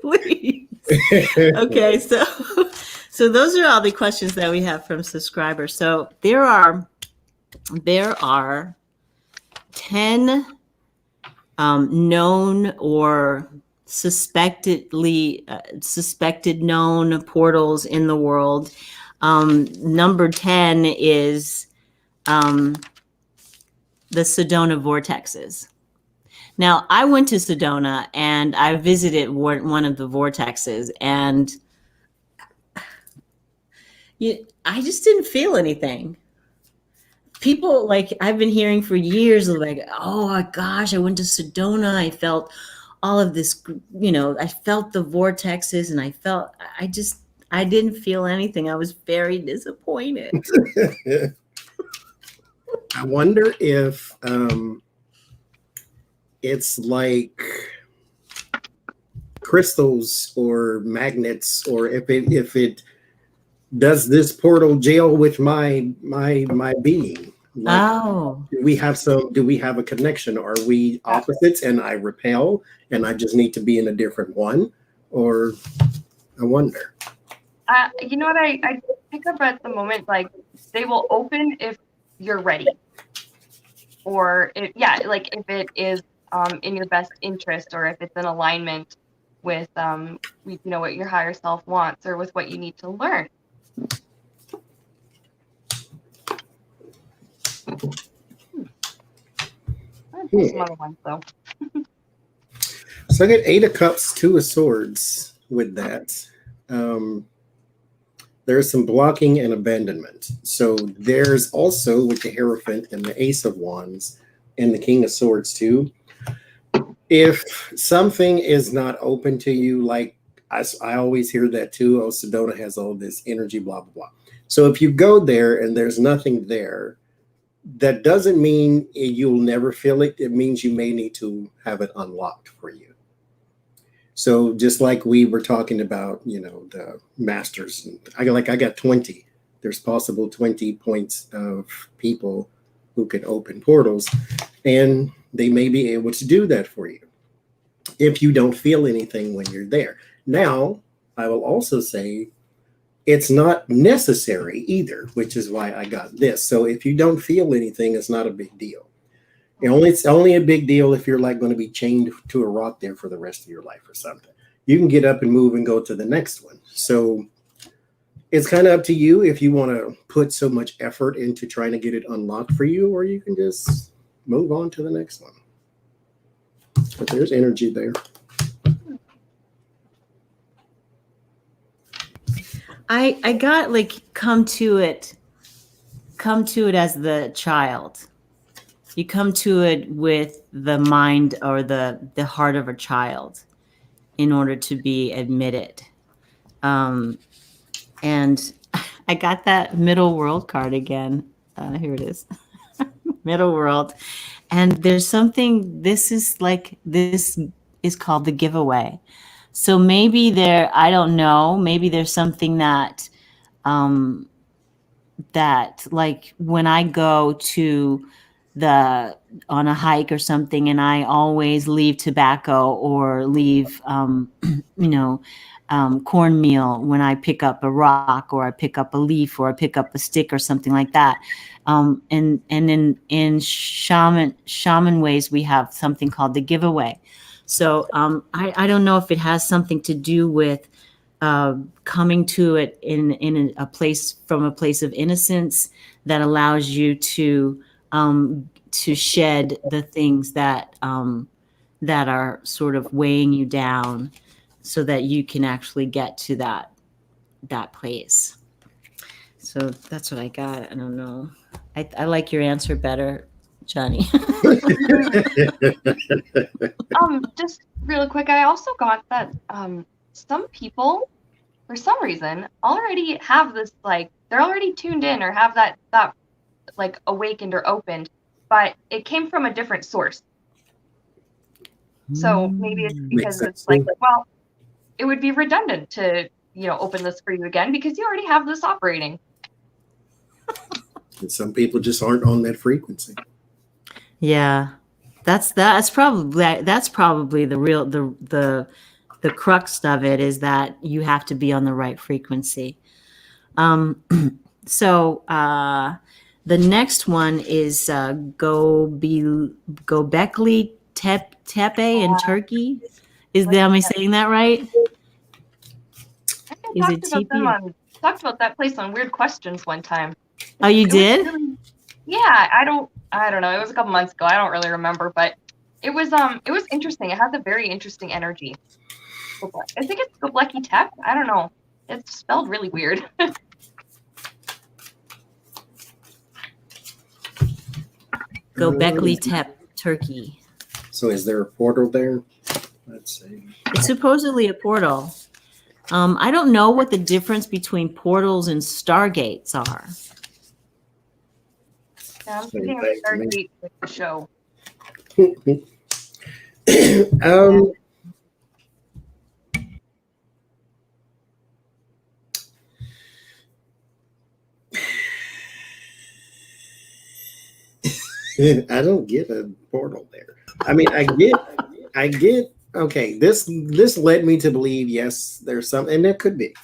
Please. Okay, so those are all the questions that we have from subscribers. So there are 10 known or suspected known portals in the world. Number 10 is the Sedona Vortexes. Now, I went to Sedona and I visited one of the vortexes, and I just didn't feel anything. People, like, I've been hearing for years, like, oh my gosh, I went to Sedona. I felt all of this, I felt the vortexes, and I didn't feel anything. I was very disappointed. I wonder if it's like crystals or magnets, or if it does this portal gel with my being. Like, do we have a connection? Are we opposites and I repel and I just need to be in a different one? Or I wonder. You know what I pick up at the moment, like they will open if you're ready, or if it is in your best interest, or if it's in alignment with what your higher self wants, or with what you need to learn. Some other ones though. So I get 8 of Cups, 2 of Swords with that. There's some blocking and abandonment. So there's also with the Hierophant and the Ace of Wands and the King of Swords too. If something is not open to you, like I always hear that too. Oh, Sedona has all this energy, blah, blah, blah. So if you go there and there's nothing there, that doesn't mean you'll never feel it. It means you may need to have it unlocked for you. So just like we were talking about, the masters, I got 20. There's possible 20 points of people who can open portals, and they may be able to do that for you if you don't feel anything when you're there. Now, I will also say it's not necessary either, which is why I got this. So if you don't feel anything, it's not a big deal. It's only a big deal if you're like going to be chained to a rock there for the rest of your life or something. You can get up and move and go to the next one. So it's kind of up to you if you want to put so much effort into trying to get it unlocked for you, or you can just move on to the next one. But there's energy there. I got like come to it as the child. You come to it with the mind or the heart of a child in order to be admitted. And I got that middle world card again. Here it is. Middle world. And there's something, this is called the giveaway. So maybe I don't know, maybe there's something that like when I go to on a hike or something, and I always leave tobacco or leave, cornmeal when I pick up a rock or I pick up a leaf or I pick up a stick or something like that. And in shaman ways, we have something called the giveaway. So I don't know if it has something to do with coming to it in a place from a place of innocence that allows you to shed the things that are sort of weighing you down, so that you can actually get to that place. So that's what I got. I don't know. I like your answer better, Johnie. Just really quick, I also got that some people, for some reason, already have this, like, they're already tuned in or have that like awakened or opened, but it came from a different source. So maybe it's because it's like, well, it would be redundant to, open this for you again because you already have this operating. And some people just aren't on that frequency. Yeah, that's probably the real the crux of it, is that you have to be on the right frequency. So the next one is Gobekli Tepe in Turkey. Am I saying that right? I talked about that place on Weird Questions one time. Oh, you did? Yeah, I don't know. It was a couple months ago. I don't really remember, but it was interesting. It had a very interesting energy. I think it's Gobekli Tepe. I don't know. It's spelled really weird. Gobekli Tepe, Turkey. So is there a portal there? Let's see. It's supposedly a portal. I don't know what the difference between portals and stargates are. Yeah, I'm thinking of Stargate with the show. I don't get a portal there. I mean, I get. Okay, this led me to believe, yes, there's some, and there could be.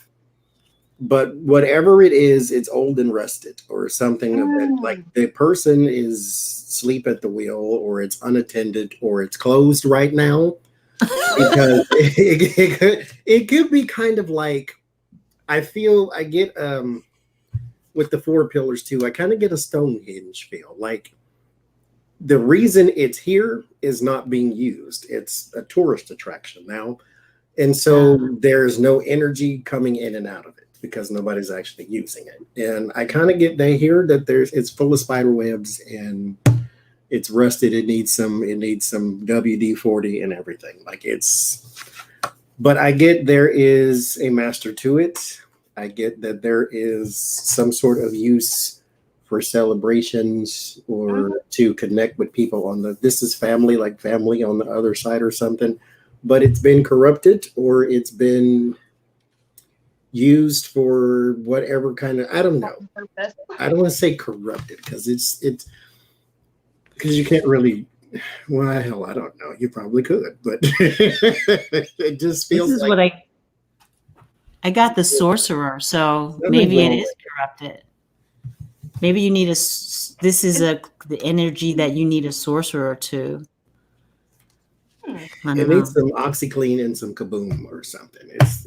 But whatever it is, it's old and rusted or something of that. Like the person is asleep at the wheel, or it's unattended, or it's closed right now. Because it could be kind of like, I get with the 4 pillars too, I kind of get a Stonehenge feel. Like the reason it's here is not being used. It's a tourist attraction now. And so there's no energy coming in and out of it because nobody's actually using it. And I kind of get here that it's full of spider webs and it's rusted. It needs some WD-40 and everything. But I get there is a master to it. I get that there is some sort of use for celebrations or to connect with people this is family, like family on the other side or something, but it's been corrupted or it's been used for whatever kind of, I don't know. I don't want to say corrupted because it's because you can't really, well, hell, I don't know. You probably could, but it just feels this is like what I got the sorcerer, so maybe it is corrupted. Maybe you need this is the energy that you need a sorcerer to. I It don't know. needs some OxyClean and some Kaboom or something. It's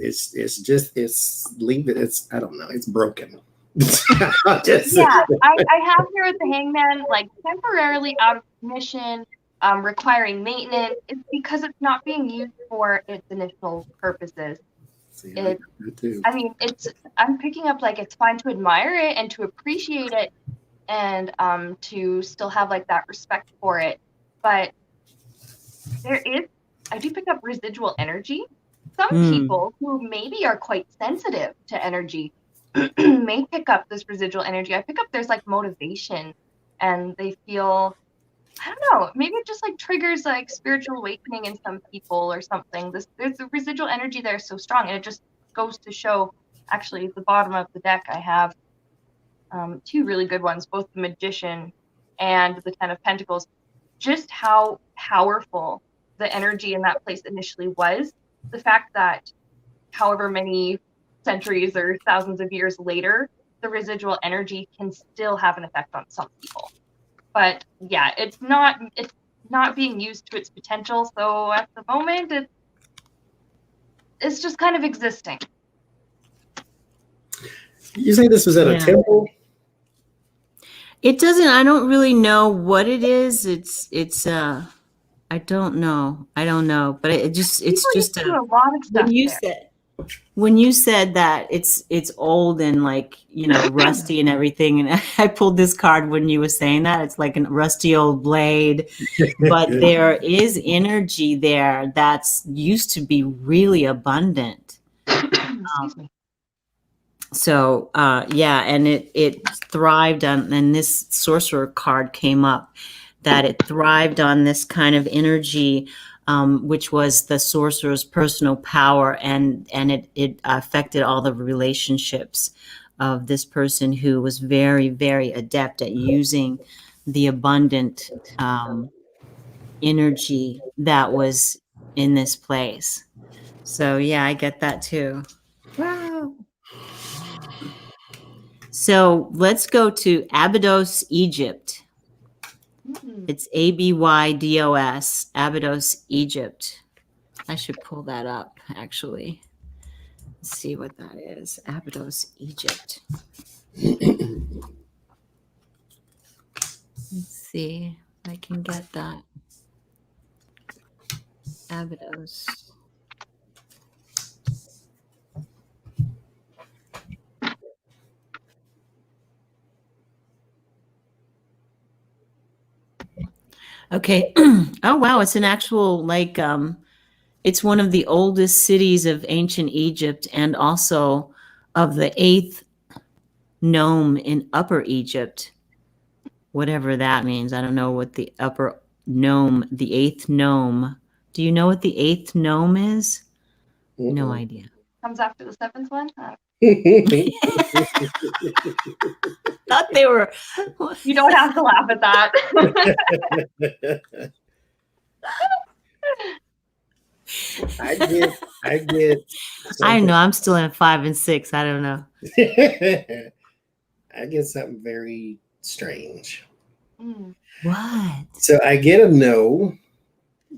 leave it. It's I don't know. It's broken. Just- Yeah, I have here at the Hangman, like temporarily out of commission, requiring maintenance. It's because it's not being used for its initial purposes. See, I do too. I mean, I'm picking up like it's fine to admire it and to appreciate it and to still have like that respect for it. But I do pick up residual energy. Some people who maybe are quite sensitive to energy may pick up this residual energy. I pick up there's like motivation and they feel, I don't know, maybe it just like triggers like spiritual awakening in some people or something. There's a residual energy there so strong, and it just goes to show. Actually, at the bottom of the deck, I have two really good ones, both the Magician and the Ten of Pentacles. Just how powerful the energy in that place initially was. The fact that however many centuries or thousands of years later, the residual energy can still have an effect on some people. But yeah, it's not being used to its potential. So at the moment, it's just kind of existing. You say this was at a temple? It doesn't. I don't really know what it is. It's. I don't know. But it's just a lot of stuff when you said that it's old and like, you know, rusty and everything, and I pulled this card when you were saying that it's like a rusty old blade, but there is energy there that's used to be really abundant. Excuse me. So and it thrived on, and this sorcerer card came up, that it thrived on this kind of energy, which was the sorcerer's personal power, and it affected all the relationships of this person who was very, very adept at using the abundant energy that was in this place. So yeah, I get that too. Wow. So let's go to Abydos, Egypt. It's Abydos, Abydos, Egypt. I should pull that up, actually. Let's see what that is. Abydos, Egypt. Let's see if I can get that. Abydos. Okay. Oh, wow. It's an actual, like, it's one of the oldest cities of ancient Egypt, and also of the 8th nome in Upper Egypt, whatever that means. I don't know what the upper nome, the 8th nome. Do you know what the 8th nome is? No idea. Comes after the 7th one? Thought they were. You don't have to laugh at that. I get. I know. I'm still in 5 and 6. I don't know. I get something very strange. What? So I get a no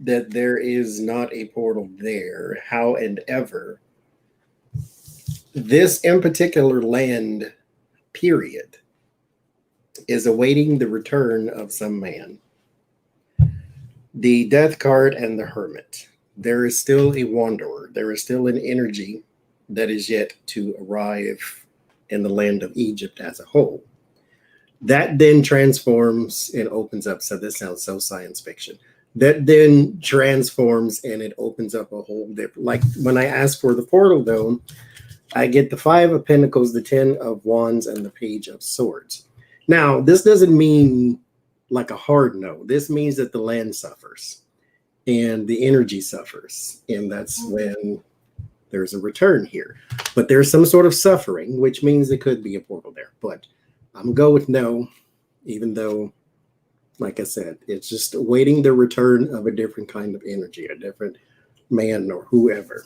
that there is not a portal there. However, this in particular land, period, is awaiting the return of some man. The Death card and the Hermit. There is still a wanderer. There is still an energy that is yet to arrive in the land of Egypt as a whole. That then transforms and opens up. So this sounds so science fiction. That then transforms and it opens up a whole different. Like when I ask for the portal, though, I get the 5 of Pentacles, the 10 of Wands, and the Page of Swords. Now, this doesn't mean like a hard no. This means that the land suffers and the energy suffers. And that's when there's a return here. But there's some sort of suffering, which means it could be a portal there. But I'm going to go with no, even though, like I said, it's just awaiting the return of a different kind of energy, a different man or whoever.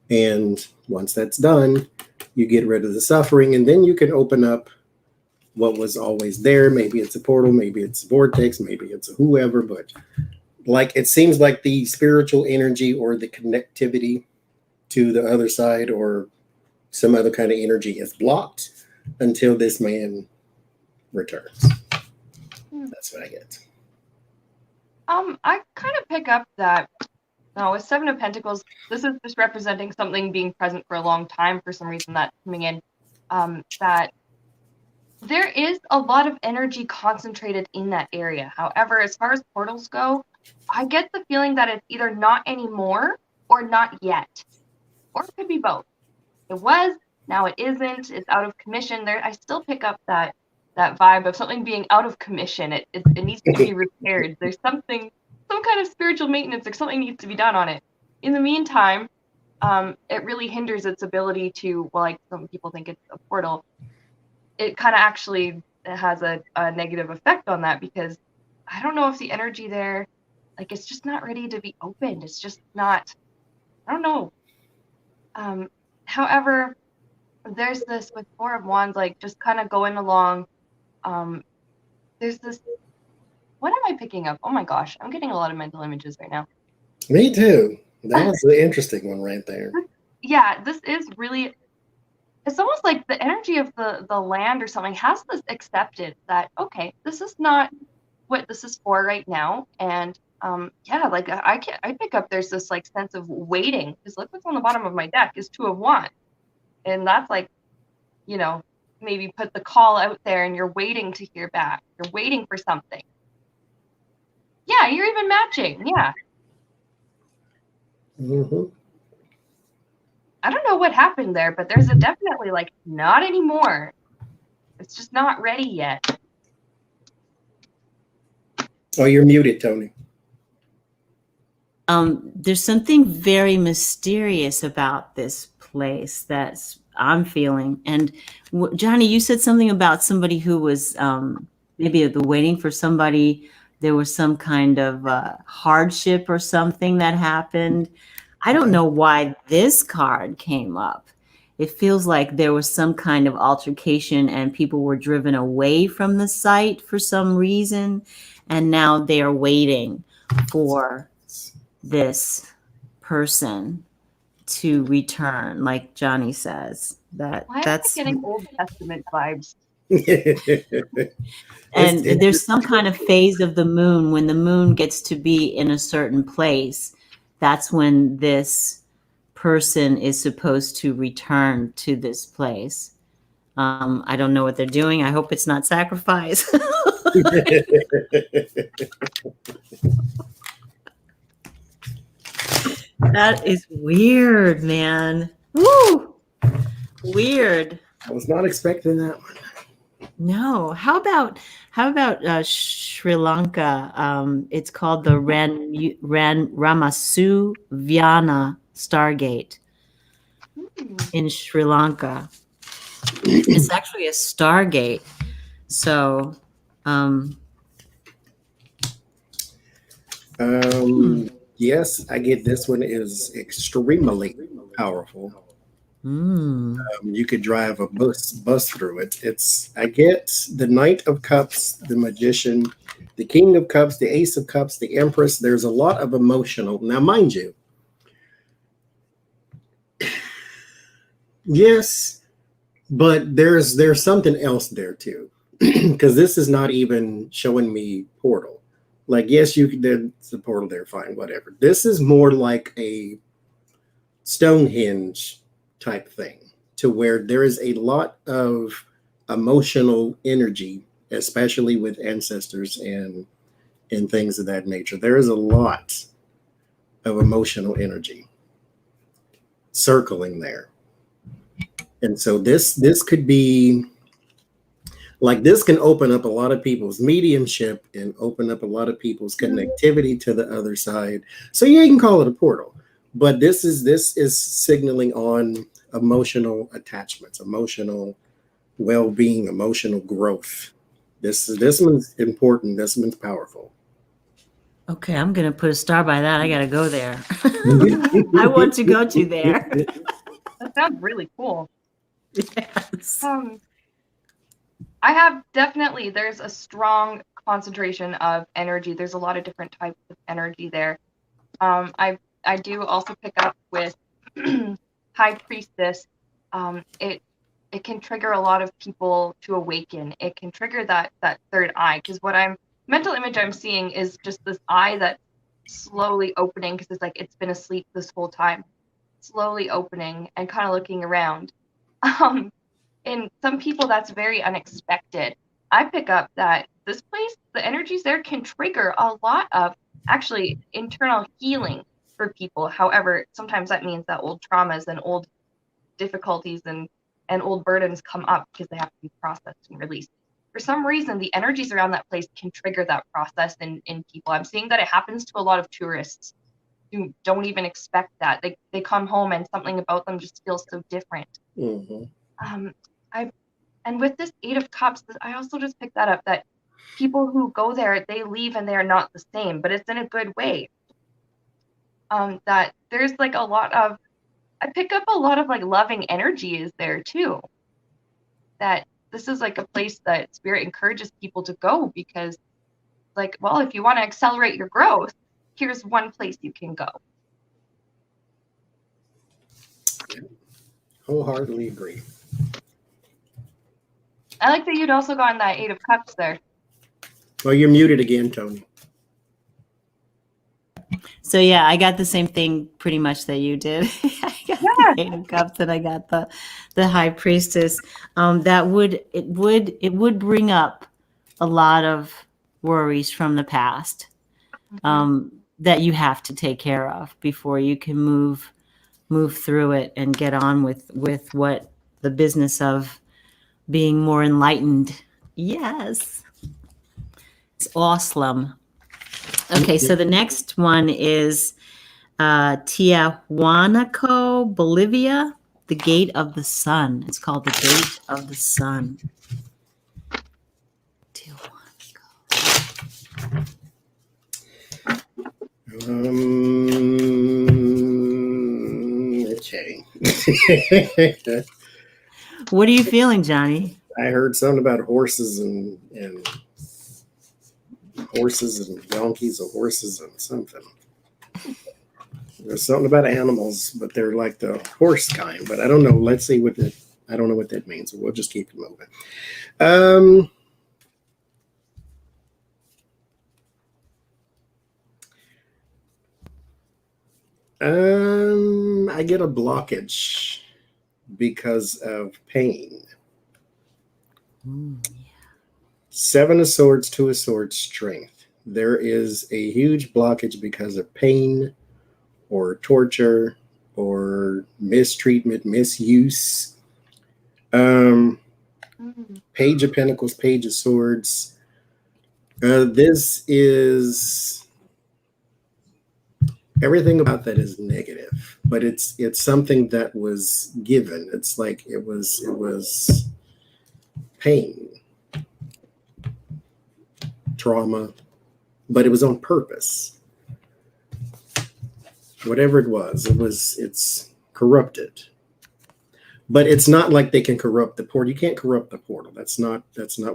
And once that's done, you get rid of the suffering, and then you can open up what was always there. Maybe it's a portal, maybe it's a vortex, maybe it's a whoever, but like it seems like the spiritual energy or the connectivity to the other side or some other kind of energy is blocked until this man returns. That's what I get. I kind of pick up that with Seven of Pentacles, this is just representing something being present for a long time for some reason that's coming in. That there is a lot of energy concentrated in that area. However, as far as portals go, I get the feeling that it's either not anymore or not yet. Or it could be both. It was, now it isn't, it's out of commission. There, I still pick up that vibe of something being out of commission. It needs to be repaired. There's some kind of spiritual maintenance or something needs to be done on it. In the meantime, it really hinders its ability to, well, like some people think it's a portal. It kind of actually has a negative effect on that because I don't know if the energy there, like it's just not ready to be opened. It's just not, I don't know. However, there's this with Four of Wands, like just kind of going along. There's this, what am I picking up? Oh my gosh, I'm getting a lot of mental images right now. Me too. That was the interesting one right there. Yeah, this is really, it's almost like the energy of the land or something has this accepted that, okay, this is not what this is for right now. And yeah, like I pick up there's this like sense of waiting, because look what's on the bottom of my deck is Two of Wands. And that's like, you know, maybe put the call out there and you're waiting to hear back. You're waiting for something. Yeah, you're even matching. Yeah. Mm-hmm. I don't know what happened there, but there's a definitely like not anymore. It's just not ready yet. Oh, you're muted, Toni. There's something very mysterious about this place that's I'm feeling. And Johnie, you said something about somebody who was maybe waiting for somebody. There was some kind of hardship or something that happened. I don't know why this card came up. It feels like there was some kind of altercation and people were driven away from the site for some reason. And now they are waiting for this person to return, like Johnie says. That's getting Old Testament vibes. And there's some kind of phase of the moon when the moon gets to be in a certain place. That's when this person is supposed to return to this place. I don't know what they're doing. I hope it's not sacrifice. That is weird, man. Woo! Weird. I was not expecting that one. No. How about Sri Lanka? It's called the Ramasu Vyana Stargate in Sri Lanka. It's actually a stargate. So yes, I get this one is extremely powerful. You could drive a bus through it. I get the Knight of Cups, the Magician, the King of Cups, the Ace of Cups, the Empress. There's a lot of emotional. Now, mind you, yes, but there's something else there too, because this is not even showing me portal. Like, yes, there's a portal there, fine, whatever. This is more like a Stonehenge type thing, to where there is a lot of emotional energy, especially with ancestors and things of that nature. There is a lot of emotional energy circling there. And so this could be like, this can open up a lot of people's mediumship and open up a lot of people's connectivity to the other side. So yeah, you can call it a portal, but this is signaling on emotional attachments, emotional well-being, emotional growth. This one's important. This one's powerful. okay, I'm gonna put a star by that. I gotta go there. I want to go to there. That sounds really cool. Yes. I have definitely, there's a strong concentration of energy. There's a lot of different types of energy there. I do also pick up with High Priestess. It can trigger a lot of people to awaken. It can trigger that third eye, because mental image I'm seeing is just this eye that's slowly opening, because it's like it's been asleep this whole time, slowly opening and kind of looking around. In some people, that's very unexpected. I pick up that this place, the energies there can trigger a lot of actually internal healing for people. However, sometimes that means that old traumas and old difficulties and old burdens come up because they have to be processed and released. For some reason, the energies around that place can trigger that process in people. I'm seeing that it happens to a lot of tourists who don't even expect that. They come home and something about them just feels so different. Mm-hmm. And with this Eight of Cups, I also just picked that up, that people who go there, they leave and they are not the same, but it's in a good way. That there's like I pick up a lot of like loving energy is there too. That this is like a place that Spirit encourages people to go, because like, well, if you want to accelerate your growth, here's one place you can go. Wholeheartedly agree. I like that you'd also gotten that Eight of Cups there. Well, you're muted again, Toni. So yeah, I got the same thing pretty much that you did. I got the Eight of Cups and I got the High Priestess. It would bring up a lot of worries from the past that you have to take care of before you can move through it and get on with what the business of being more enlightened. Yes, it's awesome. Okay, so the next one is Tiwanaku, Bolivia, the Gate of the Sun. It's called the Gate of the Sun. Tiwanaku. Okay. What are you feeling, Johnny? I heard something about horses and donkeys or horses and something. There's something about animals, but they're like the horse kind. But I don't know. Let's see I don't know what that means. We'll just keep it moving. I get a blockage because of pain. Seven of Swords, Two of Swords, strength. There is a huge blockage because of pain or torture or mistreatment, misuse. Page of Pentacles, Page of Swords. This is everything about that is negative, but it's something that was given. It's like it was pain, trauma, but it was on purpose. Whatever it's corrupted. But it's not like they can corrupt the portal. You can't corrupt the portal. That's not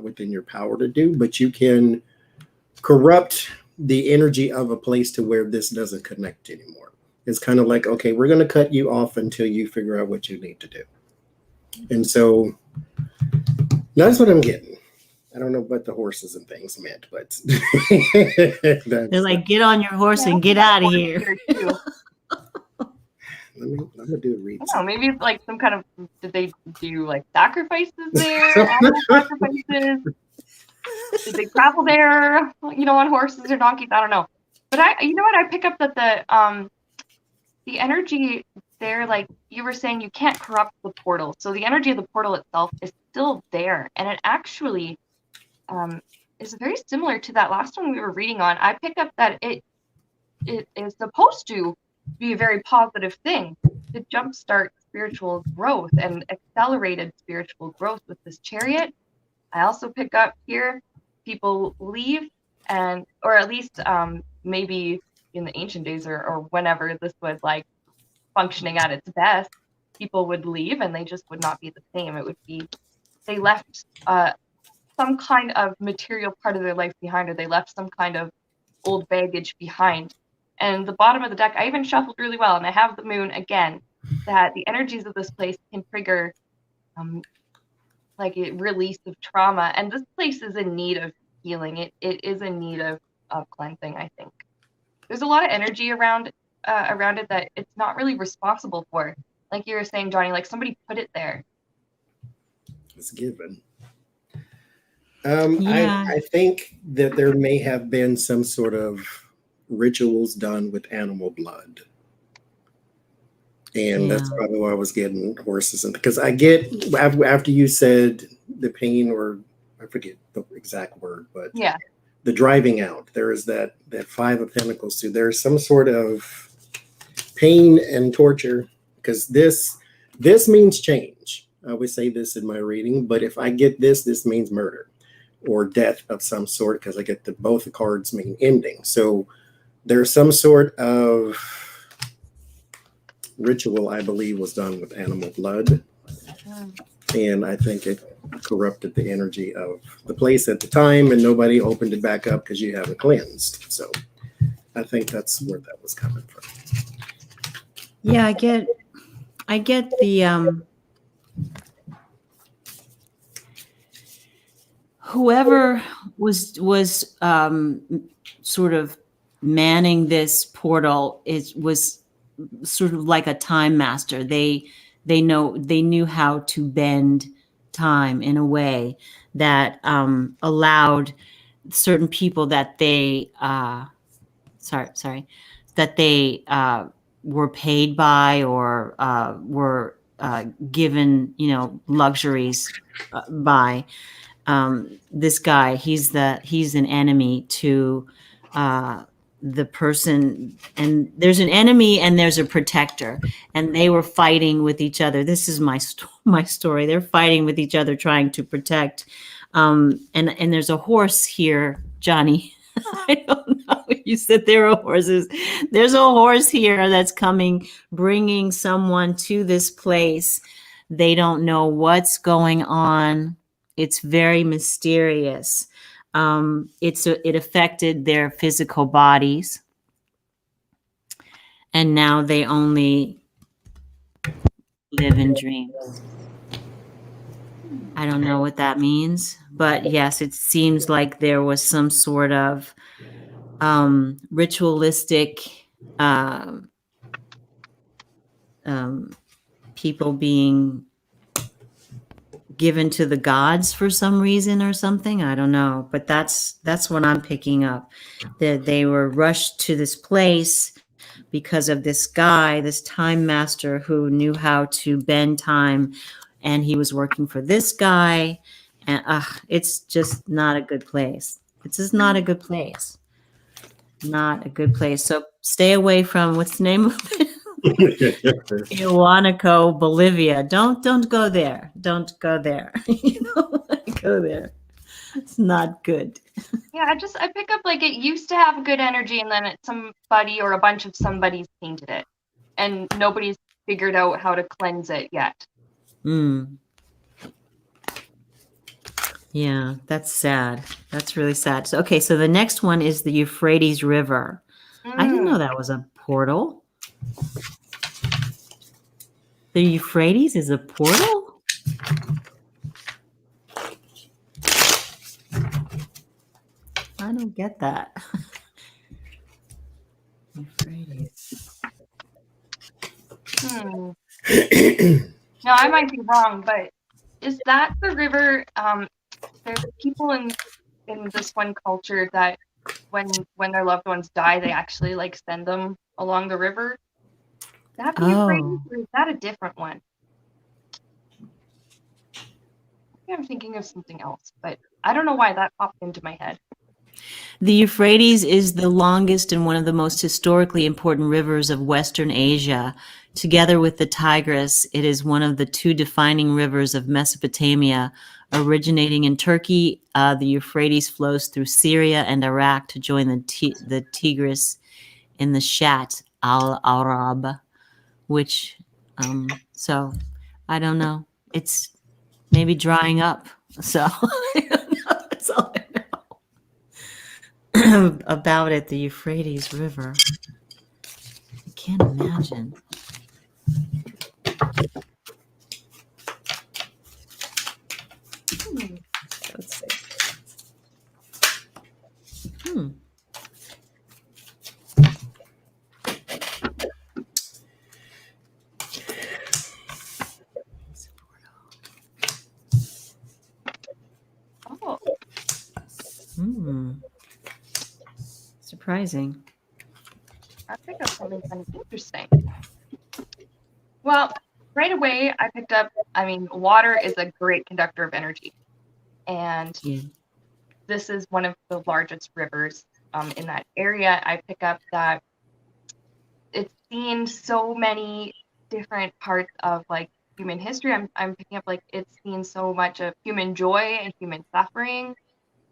within your power to do, but you can corrupt the energy of a place to where this doesn't connect anymore. It's kind of like, okay, we're going to cut you off until you figure out what you need to do. And so that's what I'm getting. I don't know what the horses and things meant, but they're like, get on your horse and get out of here. I'm gonna do a read. I don't know, maybe it's like some kind of, did they do like sacrifices there? Animal sacrifices? Did they travel there, on horses or donkeys? I don't know. But I pick up that the energy there, like you were saying, you can't corrupt the portal. So the energy of the portal itself is still there. And it actually is very similar to that last one we were reading on. I pick up that it is supposed to be a very positive thing to jumpstart spiritual growth and accelerated spiritual growth with this Chariot. I also pick up here people leave, or at least maybe in the ancient days or whenever this was like functioning at its best, people would leave and they just would not be the same. It would be they left some kind of material part of their life behind, or they left some kind of old baggage behind. And the bottom of the deck, I even shuffled really well, and I have the moon again, that the energies of this place can trigger like a release of trauma. And this place is in need of healing. It is in need of cleansing, I think. There's a lot of energy around it that it's not really responsible for. Like you were saying, Johnie, like somebody put it there. It's given. Yeah. I think that there may have been some sort of rituals done with animal blood. And that's probably why I was getting horses. And because I get, after you said the pain, or I forget the exact word, but yeah, the driving out, there is that Five of Pentacles too. There's some sort of pain and torture, because this means change. I always say this in my reading, but if I get this means murder or death of some sort, because I get both the cards mean ending. So there's some sort of ritual, I believe, was done with animal blood. And I think it corrupted the energy of the place at the time, and nobody opened it back up because you haven't cleansed. So I think that's where that was coming from. Yeah, I get the whoever was sort of manning this portal was sort of like a time master. They knew how to bend time in a way that allowed certain people that they were paid by, or were given luxuries by this guy. He's an enemy to the person, and there's an enemy and there's a protector, and they were fighting with each other. This is my story. They're fighting with each other, trying to protect. And there's a horse here, Johnie. I don't know. You said there are horses. There's a horse here that's coming, bringing someone to this place. They don't know what's going on. It's very mysterious. It affected their physical bodies, and now they only live in dreams. I don't know what that means, but yes, it seems like there was some sort of ritualistic people being given to the gods for some reason or something. I don't know, but that's what I'm picking up. That they were rushed to this place because of this guy, this time master who knew how to bend time, and he was working for this guy. And it's just not a good place. It's just not a good place. Not a good place. So stay away from, what's the name of it? Tiwanaku, Bolivia. Don't go there. Don't go there. You don't want to go there. It's not good. Yeah, I pick up like it used to have good energy, and then somebody or a bunch of somebody's tainted it, and nobody's figured out how to cleanse it yet. Yeah, that's sad. That's really sad. So, okay, so the next one is the Euphrates River. I didn't know that was a portal. The Euphrates is a portal? I don't get that. Euphrates. No, I might be wrong, but is that the river? There's people in this one culture that when their loved ones die, they actually like send them along the river. Is that the Euphrates, or is that a different one? Maybe I'm thinking of something else, but I don't know why that popped into my head. The Euphrates is the longest and one of the most historically important rivers of Western Asia. Together with the Tigris, it is one of the two defining rivers of Mesopotamia. Originating in Turkey, the Euphrates flows through Syria and Iraq to join the Tigris in the Shat al-Arab, which, so I don't know. It's maybe drying up. So I don't know. about it, the Euphrates River. I can't imagine. Let's see. Oh, Surprising. I picked up something kind of interesting. Well, right away I picked up, I mean, water is a great conductor of energy. And Yeah. this is one of the largest rivers in that area. I pick up that it's seen so many different parts of like human history. I'm picking up like it's seen so much of human joy and human suffering.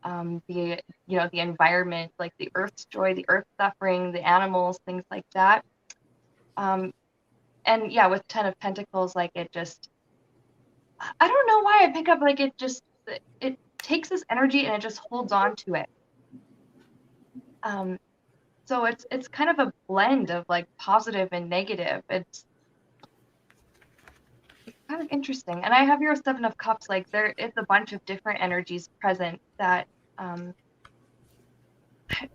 The the environment, like the earth's joy, the earth's suffering, the animals, things like that. And yeah, with Ten of Pentacles, like it just, I don't know why I pick up like it takes this energy and it just holds on to it. So it's kind of a blend of like positive and negative. It's kind of interesting. And I have your Seven of Cups, like there is a bunch of different energies present that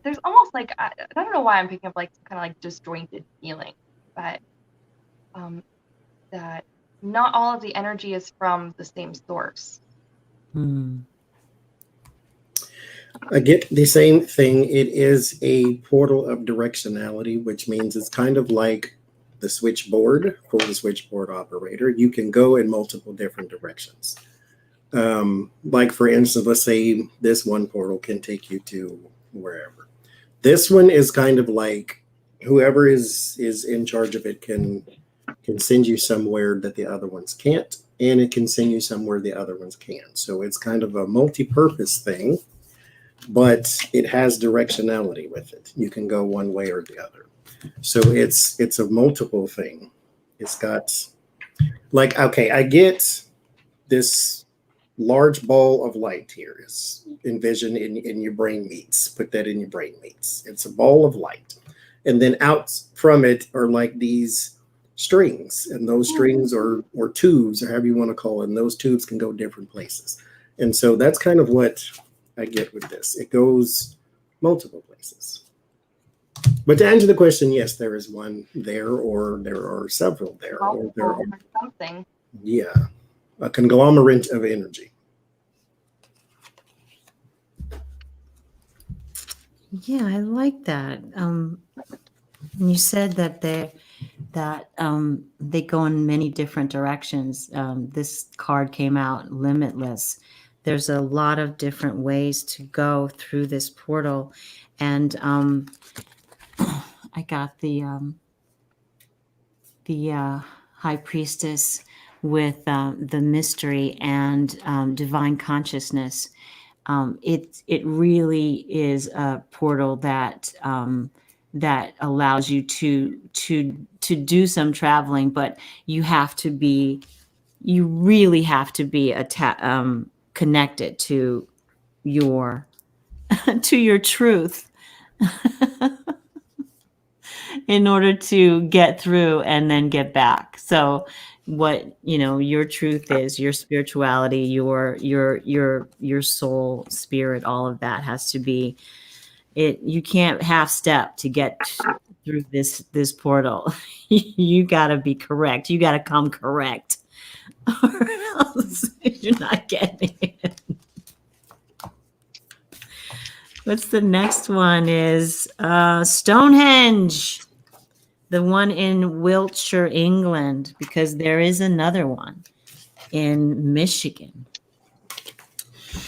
there's almost like I don't know why I'm picking up like kind of like disjointed feeling, but that not all of the energy is from the same source. I get the same thing. It is a portal of directionality, which means it's kind of like the switchboard for the switchboard operator. You can go in multiple different directions. Like for instance, let's say this one portal can take you to wherever. This one is kind of like whoever is in charge of it can send you somewhere that the other ones can't, and it can send you somewhere the other ones can. So it's kind of a multi-purpose thing, but it has directionality with it. You can go one way or the other. So it's a multiple thing. It's got like, okay, I get this large ball of light here is envision in your brain meats. Put that in your brain meats. It's a ball of light. And then out from it are like these strings, and those strings or tubes, or however you want to call it, and those tubes can go different places. And so that's kind of what I get with this. It goes multiple places. But to answer the question, yes, there is one there, or there are several there, or there are something. Yeah, a conglomerate of energy. Yeah, I like that. You said that they go in many different directions. This card came out limitless. There's a lot of different ways to go through this portal, and I got the High Priestess with the mystery and divine consciousness. It really is a portal that that allows you to do some traveling, but you really have to be connected to your truth in order to get through and then get back. So what your truth is, your spirituality, your soul, spirit, all of that has to be it. You can't half step to get through this portal. You got to be correct. You got to come correct, or else you're not getting it. What's the next one? Is Stonehenge, the one in Wiltshire, England, because there is another one in Michigan,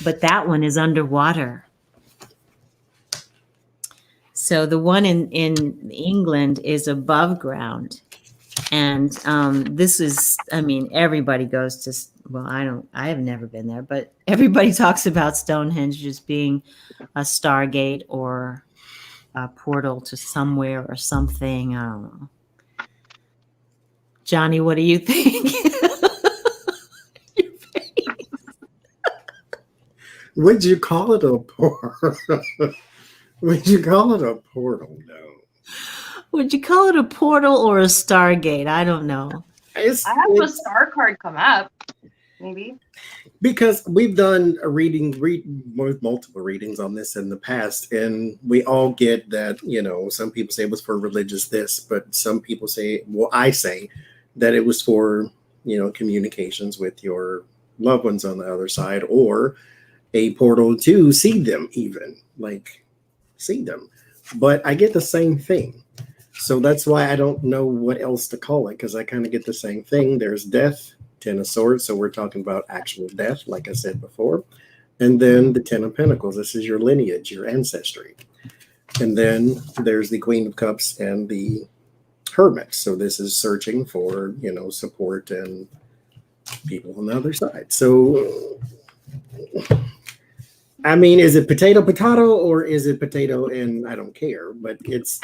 but that one is underwater. So the one in England is above ground, and this is, I mean, everybody goes to. Well, I have never been there, but everybody talks about Stonehenge just being a stargate or a portal to somewhere or something. I don't know. Johnny, what do you think? Would you call it a portal? Would you call it a portal? No. Would you call it a portal or a stargate? I don't know. I have a star card come up, maybe. Because we've done a multiple readings on this in the past, and we all get that, some people say it was for religious this, but some people say, well, I say that it was for, communications with your loved ones on the other side, or a portal to see them, even like see them. But I get the same thing. So that's why I don't know what else to call it, because I kind of get the same thing. There's death, 10 of Swords, so we're talking about actual death, like I said before. And then the 10 of Pentacles, this is your lineage, your ancestry. And then there's the Queen of Cups and the Hermit. So this is searching for, support and people on the other side. So, I mean, is it potato, or is it potato and I don't care? But it's...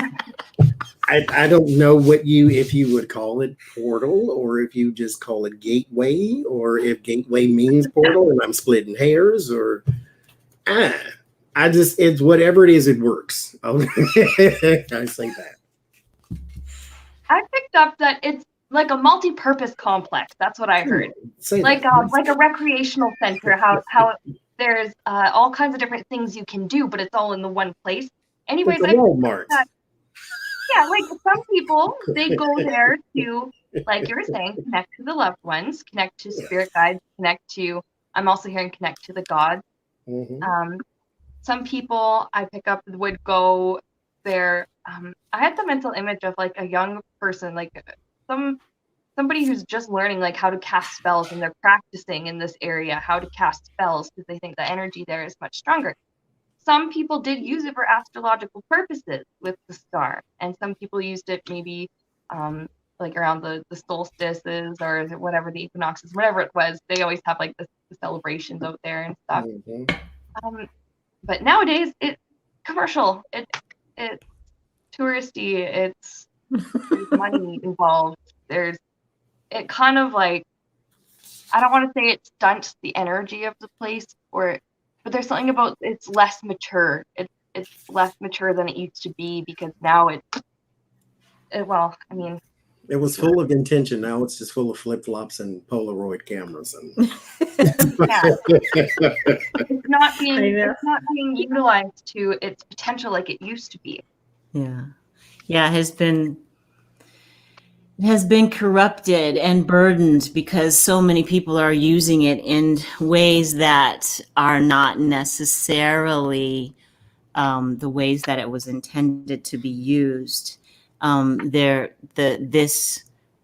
I don't know if you would call it portal, or if you just call it gateway, or if gateway means portal and I'm splitting hairs, or it's whatever it is, it works. I say that. I picked up that it's like a multi-purpose complex. That's what I heard. Like a recreational center. How there's all kinds of different things you can do, but it's all in the one place. Anyways, it's a Walmart. Yeah, like some people, they go there to, like you were saying, connect to the loved ones, connect to spirit guides, I'm also hearing connect to the gods. Mm-hmm. Some people I pick up would go there. I had the mental image of like a young person, like somebody who's just learning like how to cast spells, and they're practicing in this area how to cast spells because they think the energy there is much stronger. Some people did use it for astrological purposes with the star, and some people used it maybe like around the solstices or whatever, the equinoxes, whatever it was. They always have like the celebrations out there and stuff. Mm-hmm. But nowadays it's commercial, it's touristy, it's there's money involved. It kind of like, I don't want to say it stunts the energy of the place, but there's something about it's less mature. It's less mature than it used to be, because now it was full of intention. Now it's just full of flip-flops and Polaroid cameras, and it's not being utilized to its potential like it used to be. Yeah, it has been corrupted and burdened because so many people are using it in ways that are not necessarily the ways that it was intended to be used.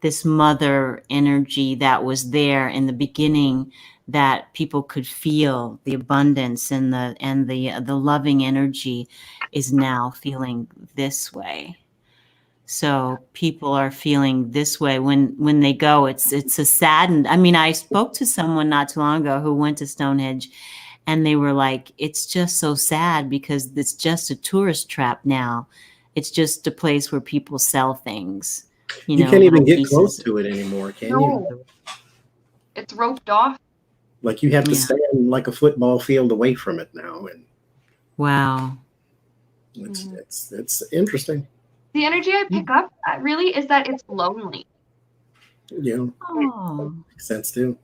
This mother energy that was there in the beginning, that people could feel the abundance and the loving energy, is now feeling this way. So people are feeling this way when they go. It's a saddened. I mean, I spoke to someone not too long ago who went to Stonehenge, and they were like, it's just so sad because it's just a tourist trap now. It's just a place where people sell things. You can't even get close to it anymore, can you? It's roped off. Like you have to stand like a football field away from it now. And wow. It's interesting. The energy I pick up really is that it's lonely. Yeah. Oh. Makes sense too.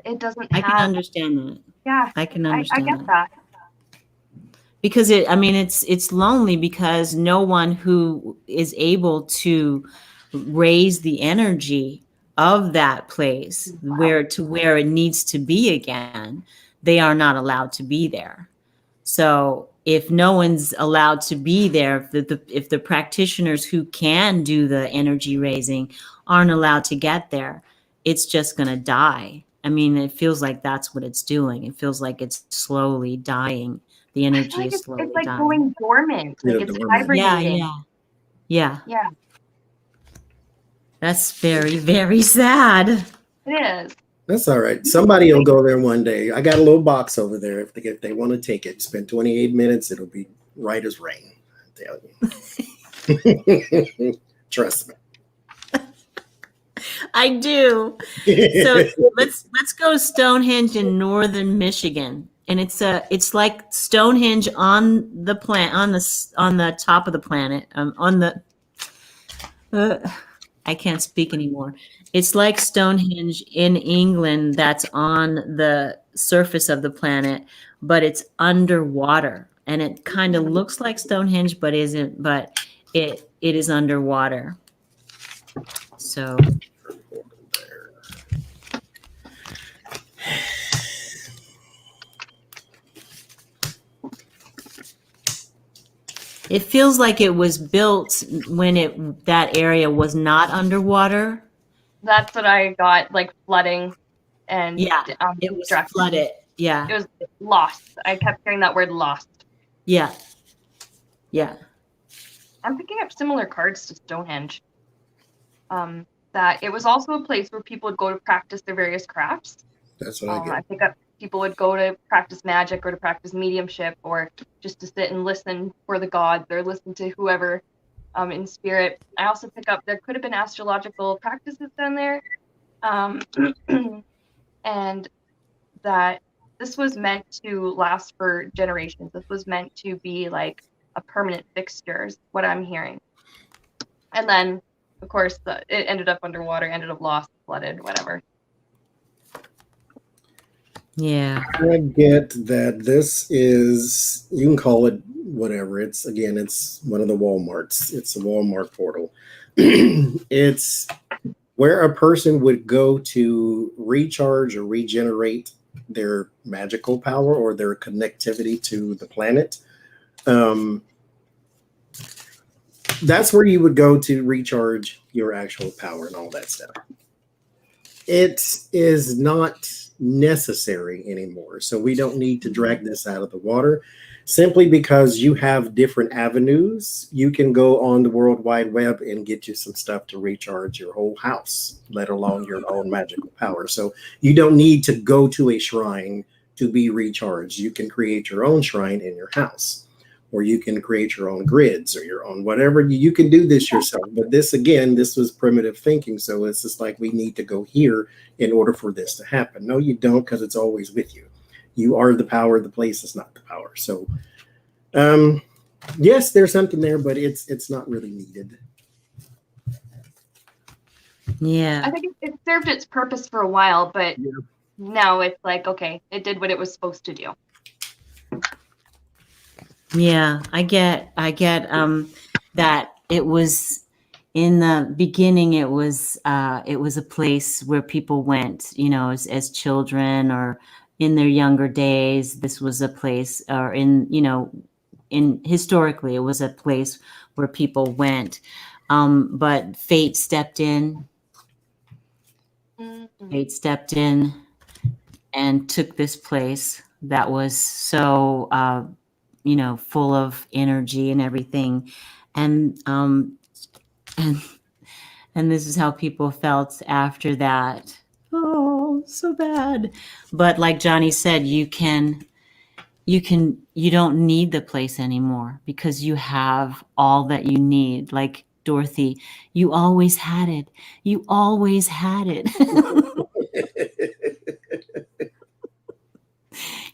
It doesn't I can understand that. Yeah. I can understand I get that. Because it's lonely because no one who is able to raise the energy of that place where it needs to be again, they are not allowed to be there. So if no one's allowed to be there, if the practitioners who can do the energy raising aren't allowed to get there, it's just going to die. I mean, it feels like that's what it's doing. It feels like it's slowly dying. The energy is slowly dying. It's like going dormant. Like it's hibernating. Yeah. Yeah. That's very, very sad. It is. That's all right. Somebody will go there one day. I got a little box over there. If they want to take it, spend 28 minutes. It'll be right as rain. I tell you. Trust me. I do. So let's go to Stonehenge in northern Michigan. and it's like Stonehenge on the on the top of the planet, I can't speak anymore. It's like Stonehenge in England that's on the surface of the planet, but it's underwater. And it kind of looks like Stonehenge, but isn't, but it is underwater. So it feels like it was built when that area was not underwater. That's what I got, like flooding and Yeah, it was flooded. Yeah. It was lost. I kept hearing that word lost. Yeah. Yeah. I'm picking up similar cards to Stonehenge. That it was also a place where people would go to practice their various crafts. That's what I get. I pick up people would go to practice magic or to practice mediumship or just to sit and listen for the gods or listen to whoever in spirit. I also pick up there could have been astrological practices down there. And that this was meant to last for generations. This was meant to be like a permanent fixture, is what I'm hearing. And then, of course, it ended up underwater, ended up lost, flooded, whatever. Yeah. I get that this is, you can call it whatever. It's one of the Walmarts. It's a Walmart portal. It's where a person would go to recharge or regenerate their magical power or their connectivity to the planet. That's where you would go to recharge your actual power and all that stuff. It is not necessary anymore. So we don't need to drag this out of the water simply because you have different avenues. You can go on the World Wide Web and get you some stuff to recharge your whole house, let alone your own magical power. So you don't need to go to a shrine to be recharged. You can create your own shrine in your house, or you can create your own grids or your own whatever. You can do this yourself. But this, again, this was primitive thinking. So it's just like, we need to go here in order for this to happen. No, you don't, because it's always with you. You are the power. The place is not the power. So, yes, there's something there, but it's not really needed. Yeah. I think it served its purpose for a while, but now it's like, okay, it did what it was supposed to do. Yeah, I get that it was in the beginning, it was a place where people went, as children or in their younger days. This was a place, or in historically, it was a place where people went. But fate stepped in. Mm-hmm. Fate stepped in and took this place that was so full of energy and everything. And this is how people felt after that. Oh, so bad. But like Johnie said, you don't need the place anymore because you have all that you need. Like Dorothy, you always had it. You always had it.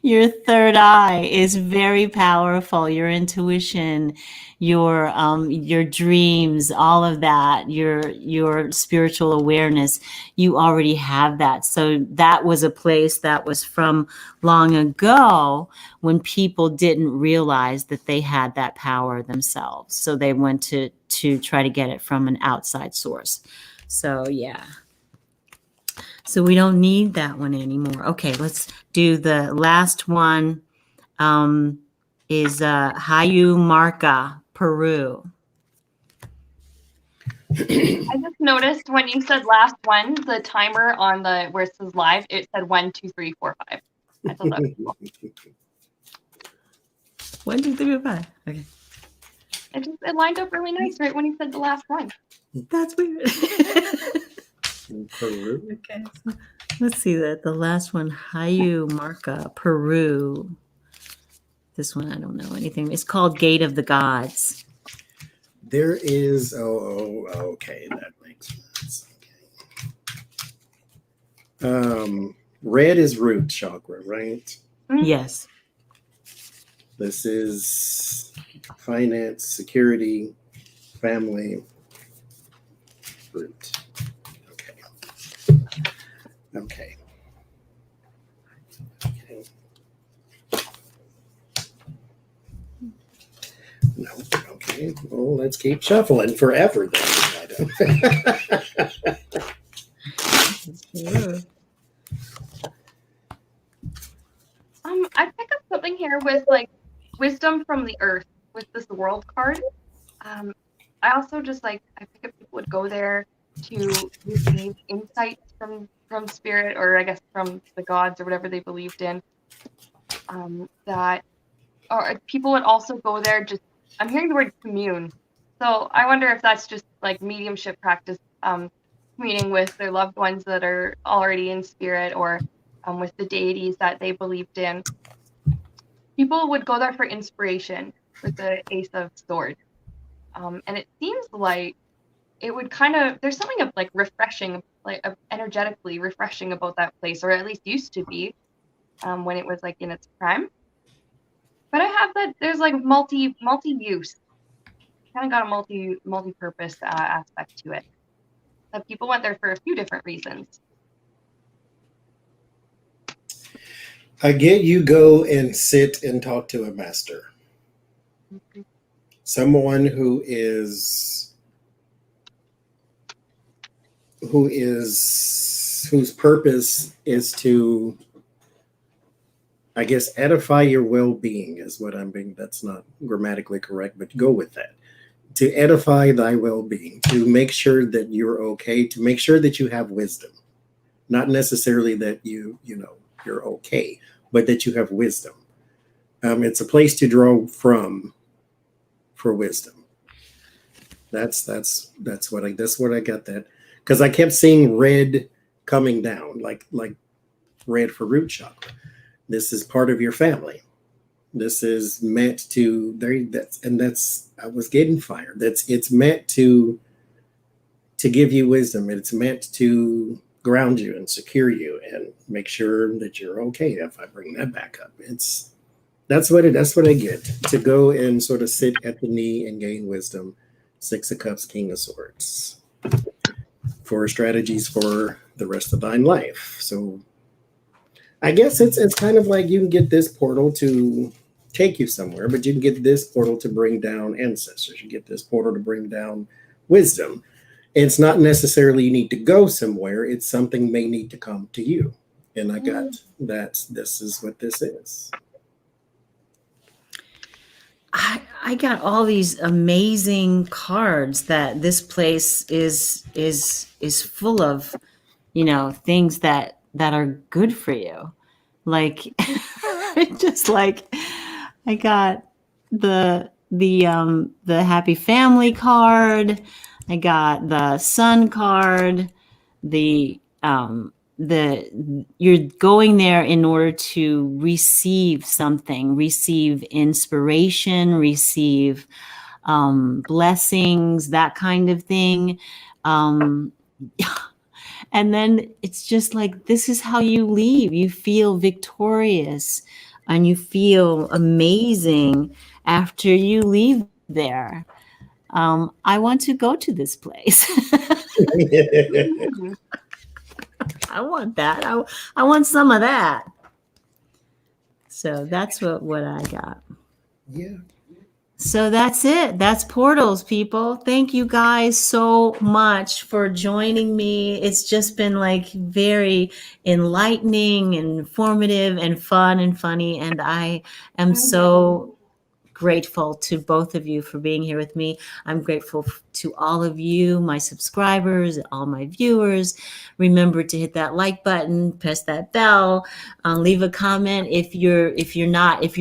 Your third eye is very powerful. Your intuition, your dreams, all of that, your spiritual awareness, you already have that. So that was a place that was from long ago when people didn't realize that they had that power themselves. So they went to try to get it from an outside source. So yeah. So we don't need that one anymore. Okay, let's do the last one. Is Hayu Marca, Peru. I just noticed when you said last one, the timer on the where it says live, it said 1, 2, 3, 4, 5. I thought that was cool. 1, 2, 3, 4, 5. Okay. It lined up really nice right when you said the last one. That's weird. In Peru. Okay, so let's see the last one, Hayu Marca, Peru. This one I don't know anything. It's called Gate of the Gods. There is okay, that makes sense. Okay. Red is root chakra, right? Yes. This is finance, security, family, fruit. Okay. Okay. Okay. No. Okay. Well, let's keep shuffling forever then. Sure. I pick up something here with like wisdom from the earth with this world card. I also just like I pick up people would go there to receive insights from spirit, or I guess from the gods or whatever they believed in. That or people would also go there just I'm hearing the word commune. So I wonder if that's just like mediumship practice, communing with their loved ones that are already in spirit, or with the deities that they believed in. People would go there for inspiration with the Ace of Swords. And it seems like it would kind of, there's something of like refreshing, like energetically refreshing about that place, or at least used to be, when it was like in its prime. But I have that there's like multi-use, kind of got a multi-purpose aspect to it. That people went there for a few different reasons. I get you go and sit and talk to a master. Someone whose purpose is to, I guess, edify your well-being is what I'm being. That's not grammatically correct, but go with that. To edify thy well-being, to make sure that you're okay, to make sure that you have wisdom, not necessarily that you're okay, but that you have wisdom. It's a place to draw from for wisdom. That's what I got that, because I kept seeing red coming down, like red for root chakra. This is part of your family. This is meant to I was getting fired. It's meant to give you wisdom. It's meant to ground you and secure you and make sure that you're okay. If I bring that back up, that's what I get, to go and sort of sit at the knee and gain wisdom. 6 of Cups, King of Swords, for strategies for the rest of thine life. So I guess it's kind of like you can get this portal to take you somewhere, but you can get this portal to bring down ancestors. You get this portal to bring down wisdom. It's not necessarily you need to go somewhere. It's something may need to come to you. And I got that. This is what this is. I got all these amazing cards that this place is full of, things that are good for you. Like, just like I got the happy family card. I got the sun card. You're going there in order to receive something, receive inspiration, receive blessings, that kind of thing. And then it's just like, this is how you leave. You feel victorious and you feel amazing after you leave there. I want to go to this place. I want that. I want some of that. So that's what I got. Yeah. So that's it. That's portals, people. Thank you guys so much for joining me. It's just been like very enlightening and informative and fun and funny. And I am so grateful to both of you for being here with me. I'm grateful to all of you, my subscribers, all my viewers. Remember to hit that like button, press that bell, leave a comment. If you're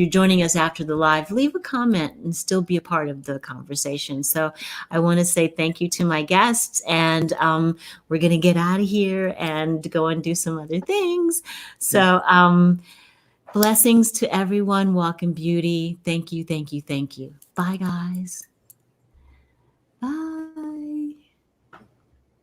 joining us after the live, leave a comment and still be a part of the conversation. So I want to say thank you to my guests, and we're going to get out of here and go and do some other things. So blessings to everyone. Walk in beauty. Thank you, thank you, thank you. Bye, guys. Bye.